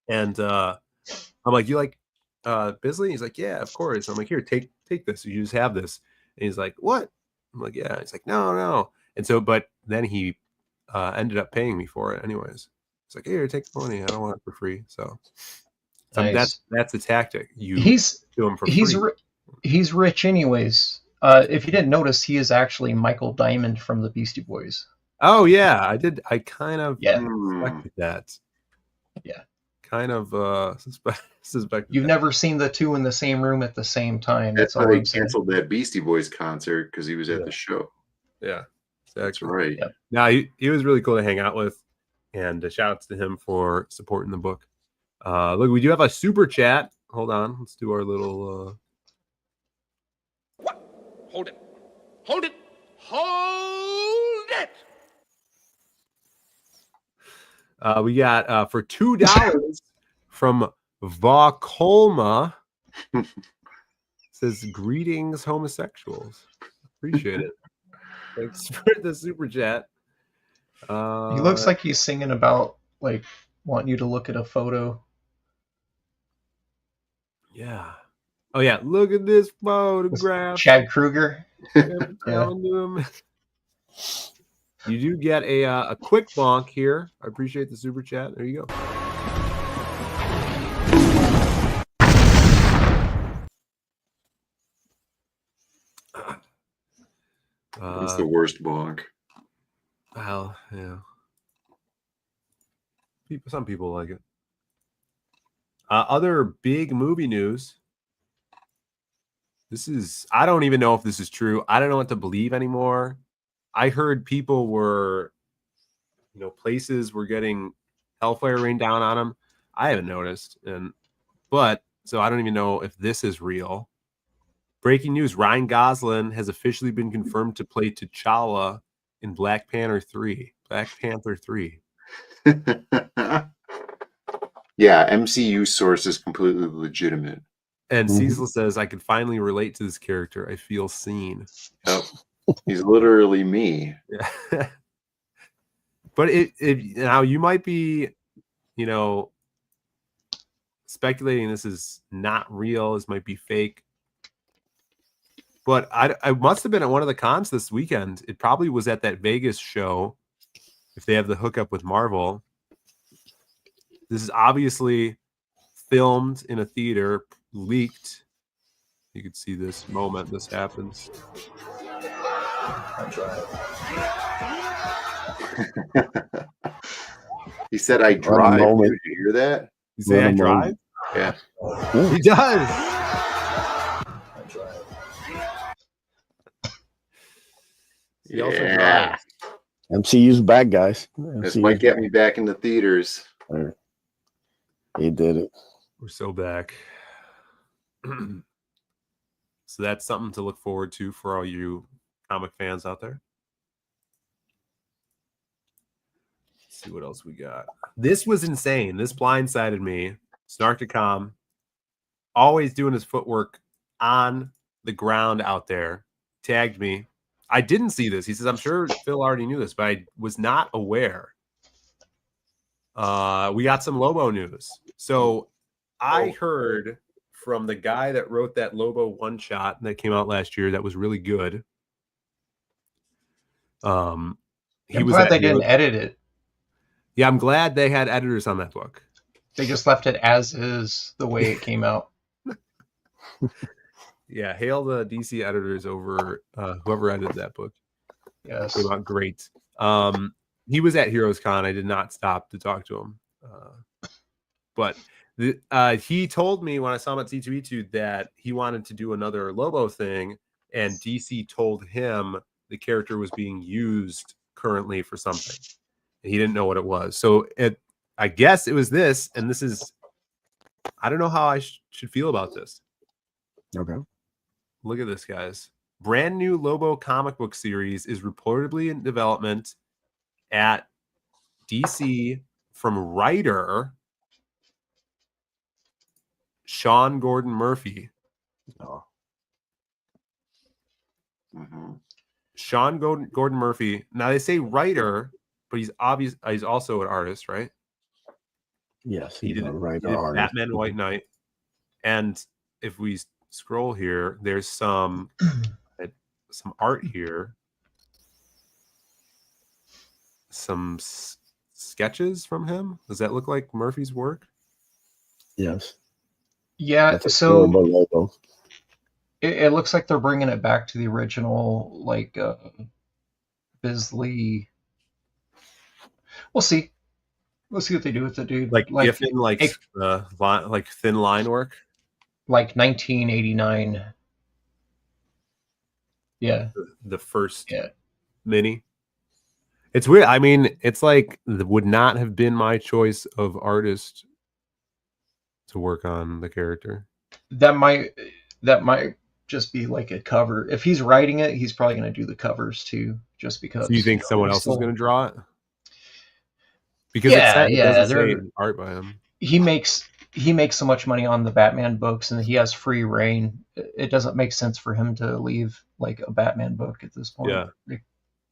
And I'm like, "You like Bisley?" He's like, "Yeah, of course." I'm like, "Here, take this. You just have this." And he's like, "What?" I'm like, "Yeah." He's like, "No." And so, but then he ended up paying me for it anyways. He's like, "Here, take the money. I don't want it for free." So nice. That's the tactic. He's do him for free. He's rich anyways. If you didn't notice, he is actually Michael Diamond from the Beastie Boys. Oh yeah, I did. I kind of Yeah. suspected that. Yeah. Kind of suspected. You've that. never seen the two in the same room at the same time. That's all why they I'm saying. canceled that Beastie Boys concert because he was at the show. Yeah, that's right. Yep. No, he was really cool to hang out with, and shout outs to him for supporting the book. Look, we do have a super chat. Hold on, let's do our little. Hold it. Hold it. Hold it. We got for $2 from Vacolma. Says greetings, homosexuals. Appreciate it. Thanks for the super chat. He looks like he's singing about like wanting you to look at a photo. Yeah. Oh yeah. Look at this photograph. Chad Kruger. Yeah. You do get a quick bonk here. I appreciate the super chat. There you go. It's the worst bonk. Well, yeah. Some people like it. Other big movie news. I don't even know if this is true. I don't know what to believe anymore. I heard people were, places were getting hellfire rained down on them. I haven't noticed. So I don't even know if this is real. Breaking news, Ryan Gosling has officially been confirmed to play T'Challa in Black Panther 3. Yeah, MCU source is completely legitimate. And Cecil says, I can finally relate to this character. I feel seen. Yep. He's literally me. Yeah. But now you might be, speculating this is not real. This might be fake. But I must have been at one of the cons this weekend. It probably was at that Vegas show, if they have the hookup with Marvel. This is obviously filmed in a theater, leaked. You could see this moment. This happens. He said, I drive. Did you hear that? You say I drive? Yeah. He does. He also drives. MCU's back, guys. This might get me back in the theaters. He did it. We're so back. So that's something to look forward to for all you comic fans out there. Let's see what else we got. This was insane. This blindsided me. Snark.com, always doing his footwork on the ground out there, tagged me. I didn't see this. He says, I'm sure Phil already knew this, but I was not aware. We got some Lobo news. So I heard from the guy that wrote that Lobo one-shot that came out last year that was really good. I'm glad they didn't edit it. Yeah, I'm glad they had editors on that book. They just left it as is the way it came out. Yeah, hail the DC editors over whoever edited that book. Yes. Came out great. He was at Heroes Con. I did not stop to talk to him. But he told me when I saw him at C2E2 that he wanted to do another Lobo thing, and DC told him the character was being used currently for something. And he didn't know what it was. So I guess it was this, and this is, I don't know how I should feel about this. Okay. Look at this, guys. Brand new Lobo comic book series is reportedly in development at DC from writer Sean Gordon Murphy. Oh. Mm-hmm. Sean Gordon Murphy. Now they say writer, but he's also an artist, right? Yes, he did a writer, he did artist. Batman White Knight. And if we scroll here, there's some art here. Some sketches from him. Does that look like Murphy's work? Yes. Yeah, That's a so logo. It looks like they're bringing it back to the original, like Bisley. We'll see. We'll see what they do with the dude. Like Giffen, like thin line work, like 1989. Yeah, the first mini. It's weird. I mean, it's like would not have been my choice of artist to work on the character. That might just be like a cover. If he's writing it, he's probably going to do the covers too, just because. So you think someone else is going to draw it? Because it doesn't say art by him. He makes so much money on the Batman books, and he has free reign. It doesn't make sense for him to leave like a Batman book at this point.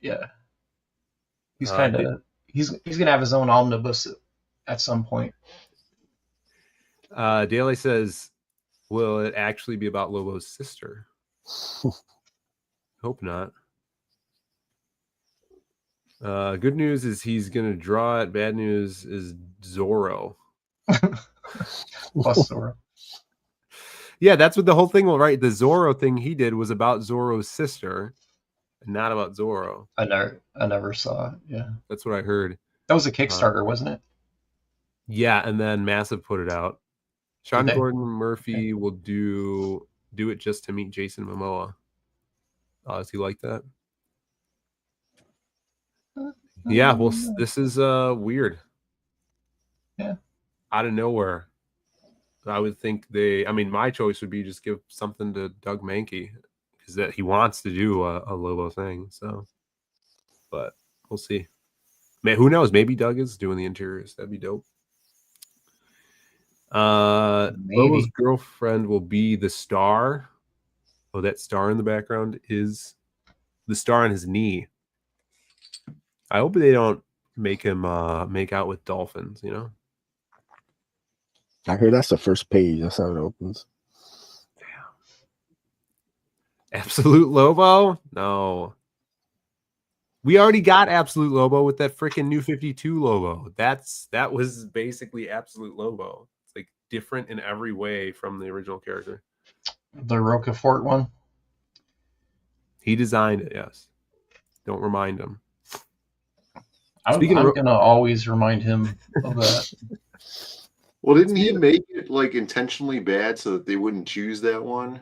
Yeah. He's kind of he's gonna have his own omnibus at some point. Daly says, "Will it actually be about Lobo's sister?" Hope not. Good news is he's gonna draw it. Bad news is Zorro. Plus Zorro. Yeah, that's what the whole thing was, right? The Zorro thing he did was about Zorro's sister, and not about Zorro. I never saw it. Yeah, that's what I heard. That was a Kickstarter, wasn't it? Yeah, and then Massive put it out. Sean Gordon Murphy will do it just to meet Jason Momoa. Does he like that? Yeah, well, this is weird. Yeah. Out of nowhere. I would think my choice would be just give something to Doug Mankey because that he wants to do a Lobo thing. So, but we'll see. Man, who knows? Maybe Doug is doing the interiors. That'd be dope. Lobo's girlfriend will be the star. Oh, that star in the background is the star on his knee. I hope they don't make him make out with dolphins, you know? I heard that's the first page. That's how it opens. Damn. Absolute Lobo? No. We already got Absolute Lobo with that freaking New 52 Lobo. That was basically Absolute Lobo. It's like different in every way from the original character. The Roquefort one? He designed it, yes. Don't remind him. I'm going to always remind him of that. Well, didn't he make it like intentionally bad so that they wouldn't choose that one?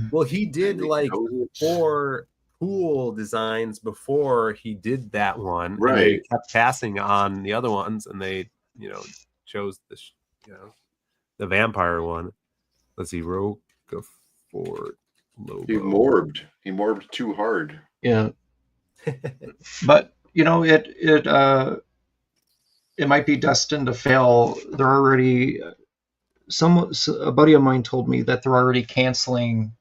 Well, he did like 4 pool designs before he did that one. Right. And they kept passing on the other ones, and they, chose this, the vampire one. Let's see, Roquefort Lobo. He morbed too hard. Yeah. But it might be destined to fail. They're already a buddy of mine told me that they're already canceling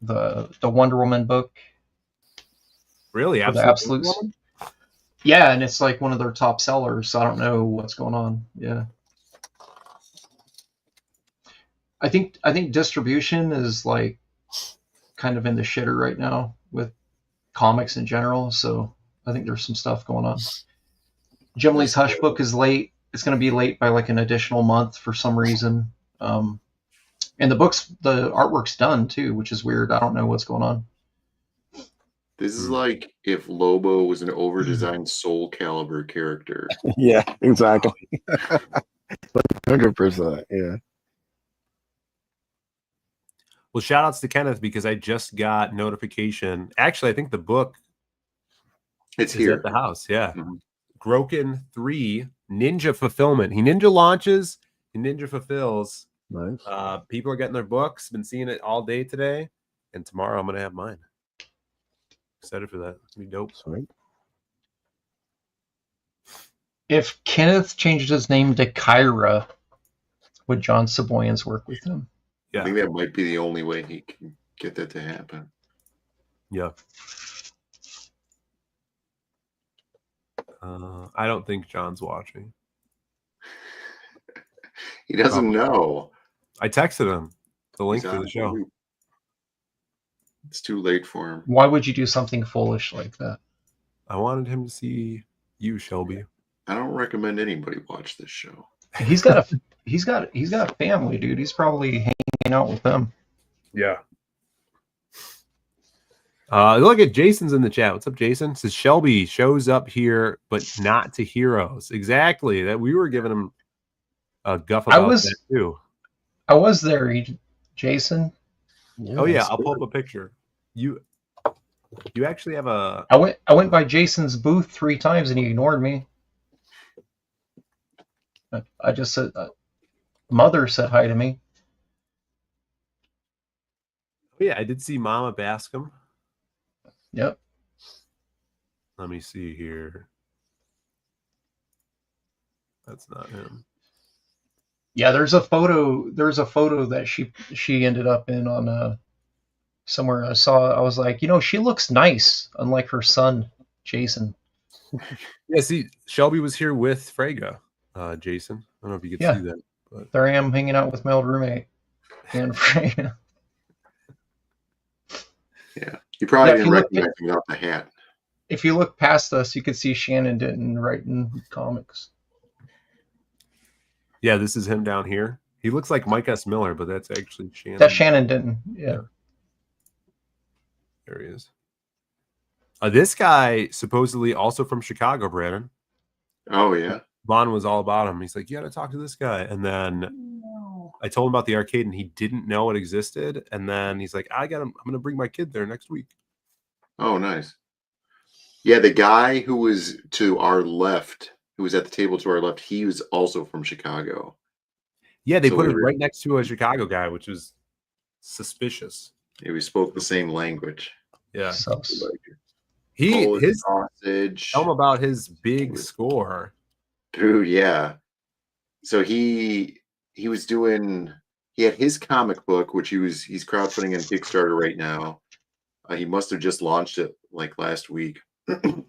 the Wonder Woman book. Really? Absolute. Yeah, and it's like one of their top sellers. So I don't know what's going on. Yeah. I think distribution is like kind of in the shitter right now with comics in general. So I think there's some stuff going on. Jim Lee's Hush book is late. It's going to be late by like an additional month for some reason. And the artwork's done too, which is weird. I don't know what's going on. This is like if Lobo was an over-designed Soul Calibur character. Yeah, exactly. 100%. Yeah. Well, shout outs to Kenneth because I just got notification. Actually, I think the book is here at the house. Yeah. Mm-hmm. Groken 3 Ninja Fulfillment. He ninja launches, he ninja fulfills. Nice. People are getting their books. Been seeing it all day today, and tomorrow I'm gonna have mine. Excited for that. It's gonna be dope. Sweet. If Kenneth changed his name to Kyra, would John Saboyans work with him? Yeah, I think that might be the only way he can get that to happen. Yeah. I don't think John's watching. He doesn't know. I texted him the link for the show. It's too late for him. Why would you do something foolish like that? I wanted him to see you, Shelby. I don't recommend anybody watch this show. He's got a family, dude. He's probably hanging out with them. Yeah. Look at Jason's in the chat. What's up, Jason? Says Shelby shows up here, but not to heroes. Exactly. That we were giving him a guff about that too. I was there, Jason. Yeah, I'll pull up a picture. You actually have a. I went by Jason's booth 3 times and he ignored me. I just said, Mother said hi to me. Yeah, I did see Mama Bascom. Yep. Let me see here. That's not him. Yeah, there's a photo that she ended up in on somewhere I saw. I was like, she looks nice, unlike her son, Jason. Yeah, see, Shelby was here with Frega, Jason. I don't know if you could see that. But there I am hanging out with my old roommate and Frega. Yeah, you probably didn't recognize me without the hat. If you look past us, you could see Shannon Denton writing comics. Yeah, this is him down here. He looks like Mike S. Miller, but that's actually Shannon. That's Shannon Denton. Yeah. There he is. This guy supposedly also from Chicago, Brandon. Oh yeah. Vaughn was all about him. He's like, you got to talk to this guy. And then I told him about the arcade, and he didn't know it existed. And then he's like, I'm going to bring my kid there next week. Oh, nice. Yeah, the guy who was to our left, who was at the table to our left, he was also from Chicago. Yeah, they put it right next to a Chicago guy, which was suspicious. Yeah, we spoke the same language. Yeah. His sausage. Tell him about his big score. Dude, yeah. So he was doing, he had his comic book, which he's crowdfunding on Kickstarter right now. He must have just launched it like last week. But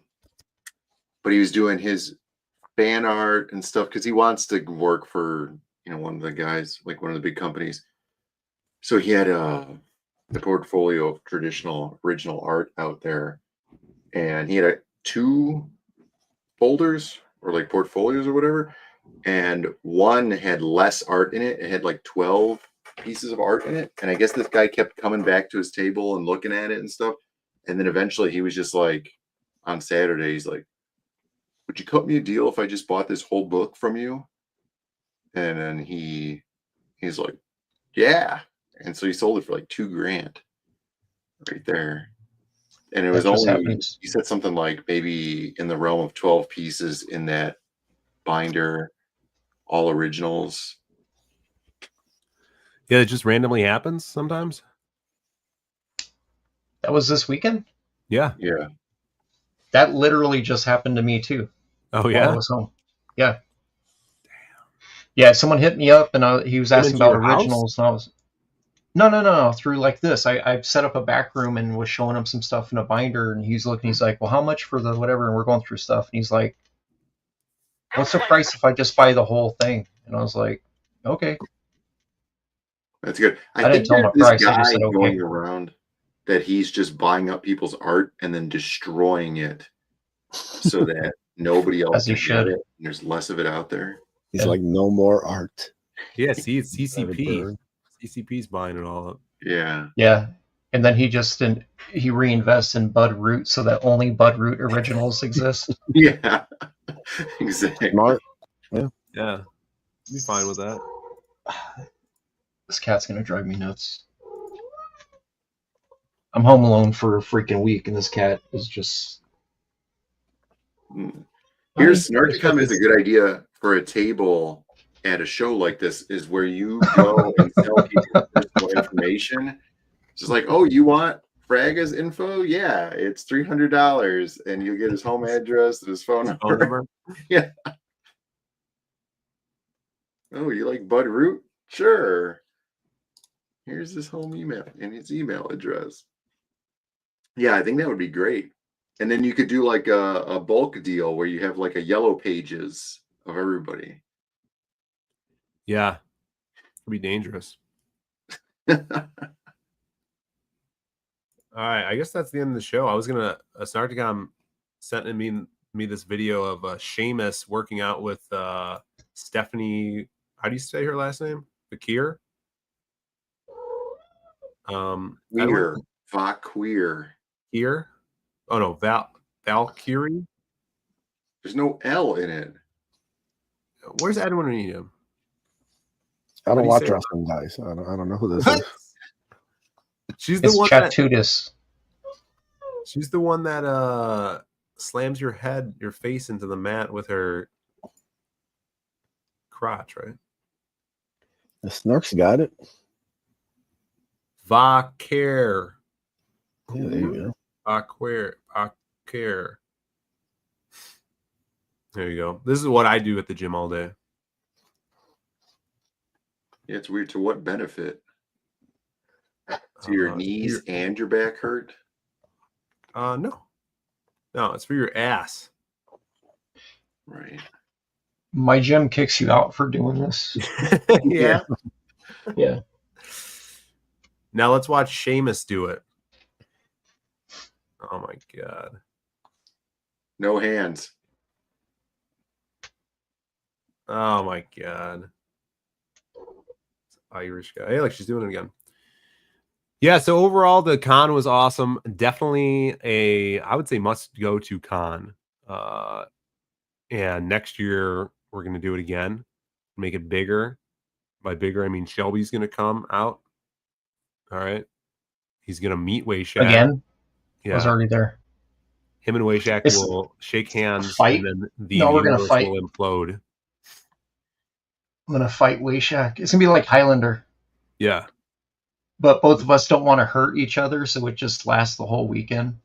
he was doing his fan art and stuff because he wants to work for, one of the guys, like one of the big companies. So he had the portfolio of traditional original art out there, and he had 2 folders or like portfolios or whatever, and one had less art in it. It had like 12 pieces of art in it, and I guess this guy kept coming back to his table and looking at it and stuff, and then eventually he was just like, on Saturday, he's like, would you cut me a deal if I just bought this whole book from you? And then he's like, yeah. And so he sold it for like $2,000 right there. And it was only, he said something like maybe in the realm of 12 pieces in that binder, all originals. Yeah, it just randomly happens sometimes. That was this weekend? Yeah. Yeah. That literally just happened to me too. Oh, yeah? While I was home. Yeah. Yeah, someone hit me up and he was asking about originals, and I was no, through like this. I set up a back room and was showing him some stuff in a binder, and he's looking, he's like, well, how much for the whatever? And we're going through stuff, and he's like, what's the price if I just buy the whole thing? And I was like, okay. That's good. I didn't tell him a price, I just said okay. Going around that he's just buying up people's art and then destroying it so that nobody else can get it. And there's less of it out there. He's like, no more art. Yeah, see, it's CCP. CCP's buying it all up. Yeah. Yeah. And then he reinvests in Bud Root so that only Bud Root originals exist. Yeah. Exactly. Smart. Yeah. Yeah. Be fine with that. This cat's going to drive me nuts. I'm home alone for a freaking week, and this cat is just... Here's Snarkcom is a good idea for a table at a show like this, is where you go and tell people personal information. It's just like, oh, you want Fraga's info? Yeah, it's $300, and you get his home address and his phone number. Yeah. Oh, you like Bud Root? Sure. Here's his home email and his email address. Yeah, I think that would be great. And then you could do like a bulk deal where you have like a yellow pages of everybody. Yeah. It'd be dangerous. All right. I guess that's the end of the show. I was going to, Snarkcom sent me this video of Seamus working out with Stephanie. How do you say her last name? Fakir? Queer. Valkyrie. Oh no, Valkyrie. There's no L in it. Where's Edwin when you need him? I don't watch wrestling, guys. I don't know who this is. She's the one Chatudis. She's the one that slams your face into the mat with her crotch, right? The Snark's got it. Vakir. Yeah, there you go. Vakir. There you go. This is what I do at the gym all day. Yeah, it's weird. To what benefit? To your knees and your back hurt? No, it's for your ass. Right. My gym kicks you out for doing this. Yeah. Yeah. Now let's watch Sheamus do it. Oh my god. No hands. Oh my god. Irish guy. Hey, look, she's doing it again. Yeah, so overall the con was awesome. Definitely I would say must go to con. And next year we're gonna do it again. Make it bigger. By bigger I mean Shelby's gonna come out. All right. He's gonna meet Wayshak. Again? Yeah. I was already there. Him and Wayshak will shake hands fight? and then the No, we're gonna universe fight. will implode. I'm gonna fight Wayshak. It's gonna be like Highlander. Yeah. But both of us don't want to hurt each other, so it just lasts the whole weekend.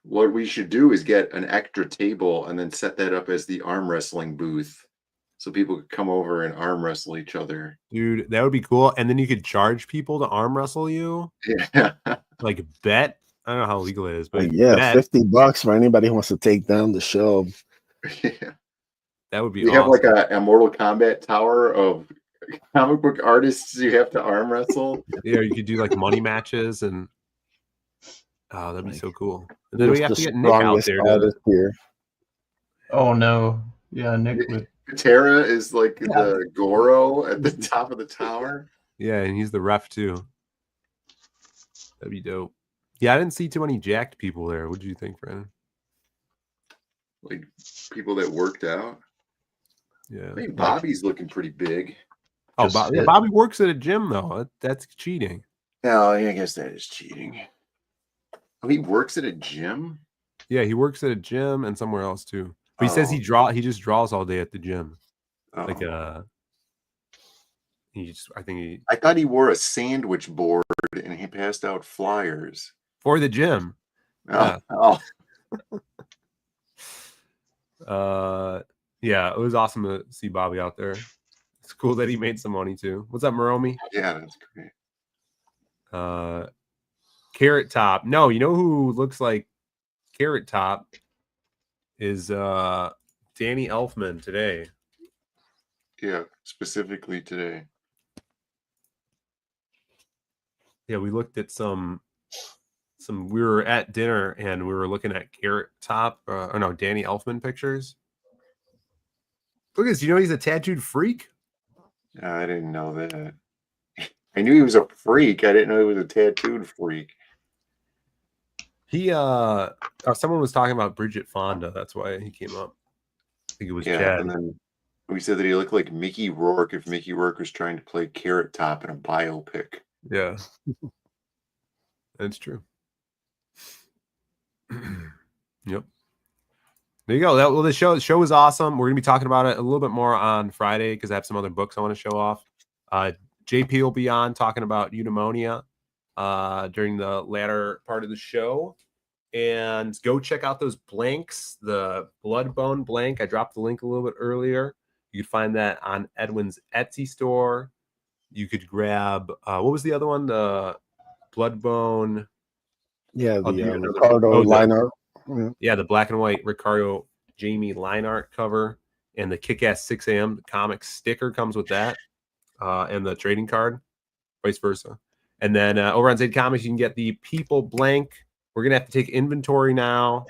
What we should do is get an extra table and then set that up as the arm wrestling booth so people could come over and arm wrestle each other. Dude, that would be cool. And then you could charge people to arm wrestle you. Yeah. Like bet. I don't know how legal it is, but yeah, $50 for anybody who wants to take down the show. Yeah. That would be We awesome. have like a Mortal Kombat tower of comic book artists you have to arm wrestle. Yeah, you could do like money matches and that'd be so cool. And then we have to get Nick out there here. Oh no. Yeah, Nick would. Tara is like the Goro at the top of the tower. Yeah, and he's the ref too. That'd be dope. Yeah, I didn't see too many jacked people there. What did you think, Brandon? Like people that worked out. Yeah. I mean, Bobby's looking pretty big. Oh, Bobby works at a gym though. That's cheating. No, I guess that is cheating. Oh, he works at a gym? Yeah, he works at a gym and somewhere else too. But he says he just draws all day at the gym. Oh. Like I thought he wore a sandwich board and he passed out flyers for the gym. Yeah. Yeah, it was awesome to see Bobby out there. It's cool that he made some money too. What's up, Moromi? Yeah, that's great. Carrot Top. No, you know who looks like Carrot Top is Danny Elfman today. Yeah, specifically today. Yeah, we looked at some we were at dinner and we were looking at Carrot Top Danny Elfman pictures. Look at this, you know he's a tattooed freak? I didn't know that. I knew he was a freak. I didn't know he was a tattooed freak. He someone was talking about Bridget Fonda, that's why he came up. I think it was Chad. And then we said that he looked like Mickey Rourke if Mickey Rourke was trying to play Carrot Top in a biopic. Yeah. That's true. Yep. There you go. The show was awesome. We're gonna be talking about it a little bit more on Friday because I have some other books I want to show off. JP will be on talking about eudaimonia during the latter part of the show. And go check out those blanks, the Bloodbone blank. I dropped the link a little bit earlier. You can find that on Edwin's Etsy store. You could grab what was the other one? The Bloodbone. Yeah, the Ricardo line art. Yeah, the black and white Ricardo Jamie line art cover and the Kick-Ass 6 a.m. comic sticker comes with that, and the trading card, vice versa. And then over on Zed Comics, you can get the People blank. We're gonna have to take inventory now,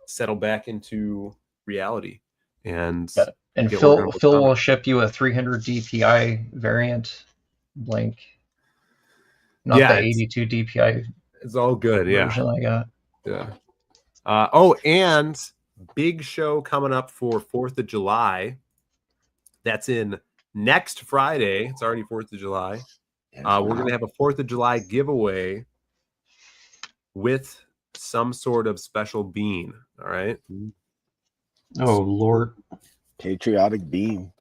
settle back into reality, and Phil will ship you a 300 DPI variant blank, not the 82 DPI. It's all good. Yeah. version I got. Yeah. And big show coming up for 4th of July. That's in next Friday. It's already 4th of July. We're going to have a 4th of July giveaway with some sort of special bean. All right. Oh, Lord. Patriotic bean.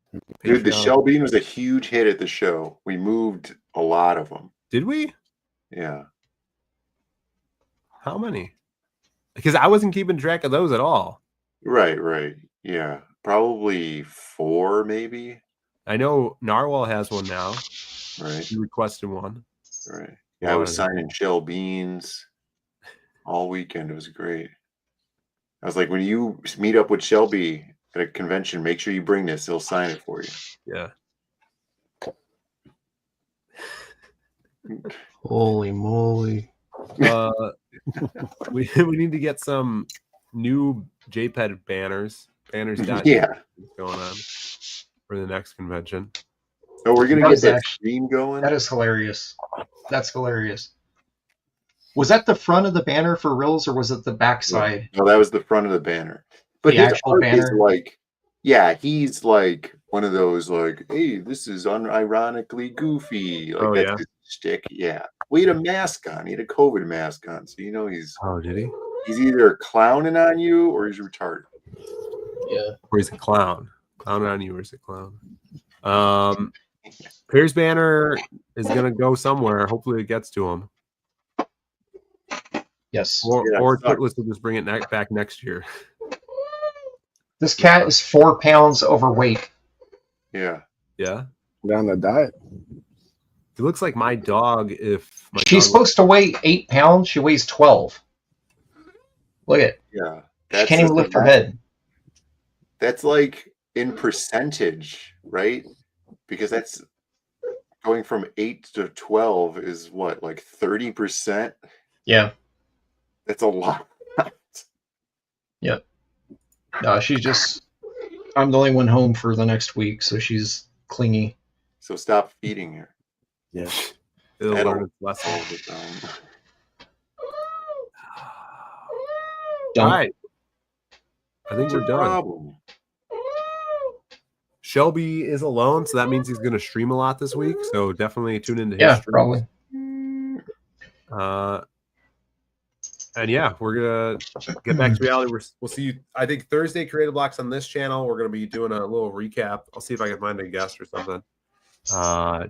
Dude, the shell bean was a huge hit at the show. We moved a lot of them. Did we? Yeah. How many? Because I wasn't keeping track of those at all. Right. Yeah. Probably 4, maybe. I know Narwhal has one now. Right. He requested one. Right. Yeah, I was signing shell beans all weekend. It was great. I was like, when you meet up with Shelby at a convention, make sure you bring this. He'll sign it for you. Yeah. Holy moly. We need to get some new JPEG banners down going on for the next convention. Oh, we're gonna get that stream going. That is hilarious. That's hilarious. Was that the front of the banner for reals, or was it the backside? No, that was the front of the banner. But the his actual art banner? is like, yeah, he's like one of those like, hey, this is unironically goofy. Like that's his shtick. Yeah. Well, he had a mask on. He had a COVID mask on, so you know he's. Oh, did he? He's either clowning on you or he's retarded. Yeah. Or he's a clown. Clowning on you, or is a clown? Pierce banner is gonna go somewhere. Hopefully, it gets to him. Yes. Or Twitless will just bring it back next year. This cat is 4 pounds overweight. Yeah. Yeah. On the diet. It looks like my dog. If my She's dog supposed to weigh 8 pounds, she weighs 12. Look at it. Yeah. She can't even lift her head. That's like in percentage, right? Because that's going from 8 to 12 is what, like 30%? Yeah. That's a lot. Yep. No, she's just. I'm the only one home for the next week, so she's clingy. So stop feeding her. Yeah. It'll learn its lesson. All right. I think we're done. Shelby is alone, so that means he's going to stream a lot this week. So definitely tune into his stream. Probably. And yeah, we're gonna get back to reality. We'll see you. I think Thursday Creative Blocks on this channel. We're gonna be doing a little recap. I'll see if I can find a guest or something.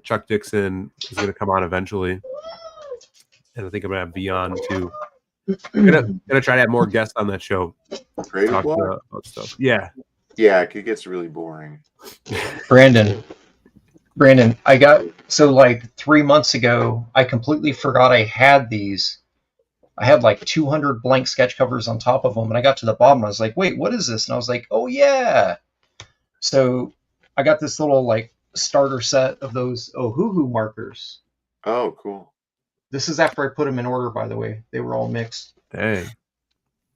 Chuck Dixon is gonna come on eventually, and I think I'm gonna have Beyond too. I'm gonna try to have more guests on that show. Creative Block? About stuff. Yeah. Yeah, it gets really boring. Brandon, I got like 3 months ago. I completely forgot I had these. I had like 200 blank sketch covers on top of them, and I got to the bottom. I was like, "Wait, what is this?" And I was like, "Oh yeah!" So I got this little like starter set of those Ohuhu markers. Oh, cool! This is after I put them in order, by the way. They were all mixed. Dang.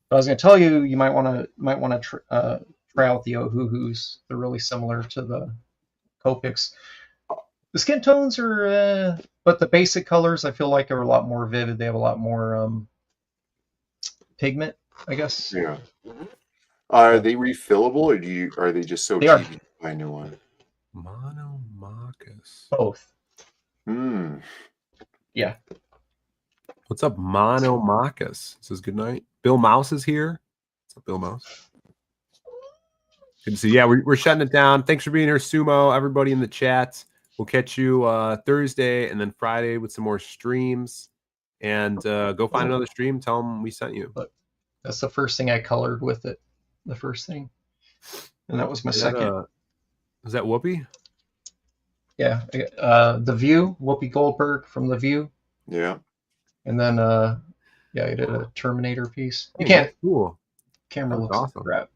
But I was going to tell you, you might want to try out the Ohuhus. They're really similar to the Copics. The skin tones are, but the basic colors I feel like are a lot more vivid. They have a lot more pigment, I guess. Yeah. Are they refillable, or are they just so cheap to buy a new one? Monomachus. Both. Yeah. What's up, Monomachus? Says good night. Bill Mouse is here. What's up, Bill Mouse? Good to see you. Yeah, we're shutting it down. Thanks for being here, Sumo. Everybody in the chat. We'll catch you Thursday and then Friday with some more streams. And go find another stream. Tell them we sent you. But that's the first thing I colored with it. The first thing. And that was my second. Is that Whoopi? Yeah. The View. Whoopi Goldberg from The View. Yeah. And then, I did a Terminator piece. You can't. Cool. Camera looks awesome. crap.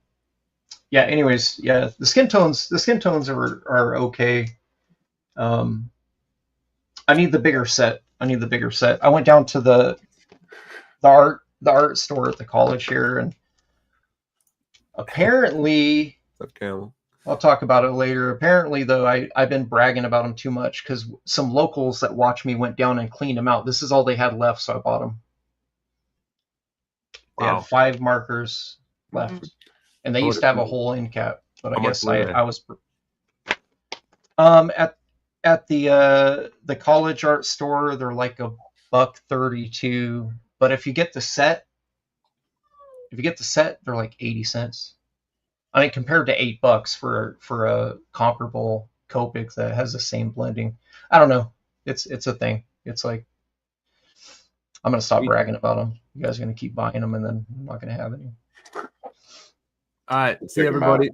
Yeah. Anyways, yeah. The skin tones are okay. I need the bigger set. I went down to the art store at the college here, and apparently, I'll talk about it later. Apparently, though, I've been bragging about them too much because some locals that watch me went down and cleaned them out. This is all they had left, so I bought them. They have 5 markers left, and they used to have a whole end cap, but I guess I was at the college art store. They're like $1.32, but if you get the set, they're like 80 cents. I mean, compared to $8 for a comparable Copic that has the same blending. I don't know. It's a thing. It's like, I'm gonna stop bragging about them. You guys are gonna keep buying them, and then I'm not gonna have any. All right, see everybody.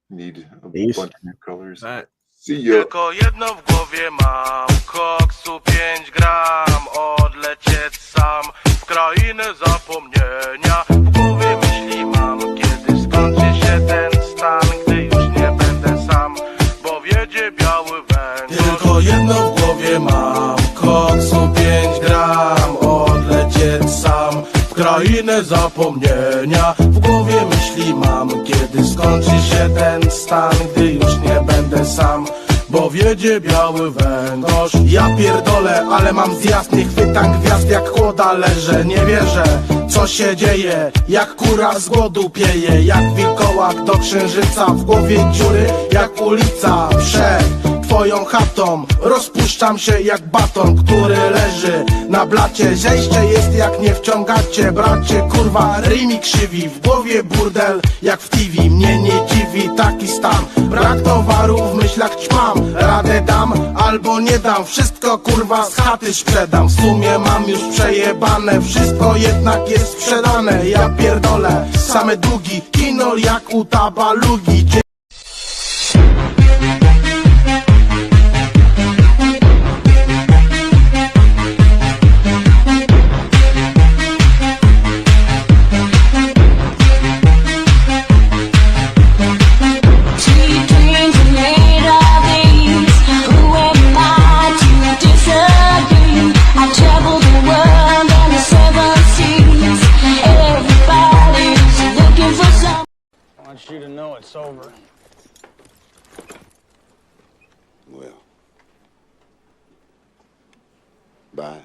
Need a bunch of new colors. All right. See you. Tylko jedno w głowie mam, koksu 5 gram, odlecieć sam w krainę zapomnienia. W głowie myśli mam, kiedy skończy się ten stan, gdy już nie będę sam, bo wiedzie biały węgorz. Tylko jedno w głowie mam, koksu 5 gram, odlecieć sam w krainę zapomnienia. W głowie myśli mam, kiedy skończy się ten stan, gdy już nie będę sam, bo wiedzie biały węgorz. Ja pierdolę, ale mam zjazd, nie chwytam gwiazd jak chłoda leżę. Nie wierzę, co się dzieje, jak kura z głodu pieje, jak wilkołak do księżyca, w głowie dziury jak ulica przed twoją chatą. Rozpuszczam się jak baton, który leży na blacie. Zejście jest jak nie wciągacie, bracie, kurwa, rymi krzywi. W głowie burdel jak w TV, mnie nie dziwi taki stan. Brak towaru, w myślach ćmam, radę dam albo nie dam. Wszystko kurwa z chaty sprzedam, w sumie mam już przejebane. Wszystko jednak jest sprzedane, ja pierdolę, same długi. Kino jak u Tabalugi. I want you to know it's over. Well, bye.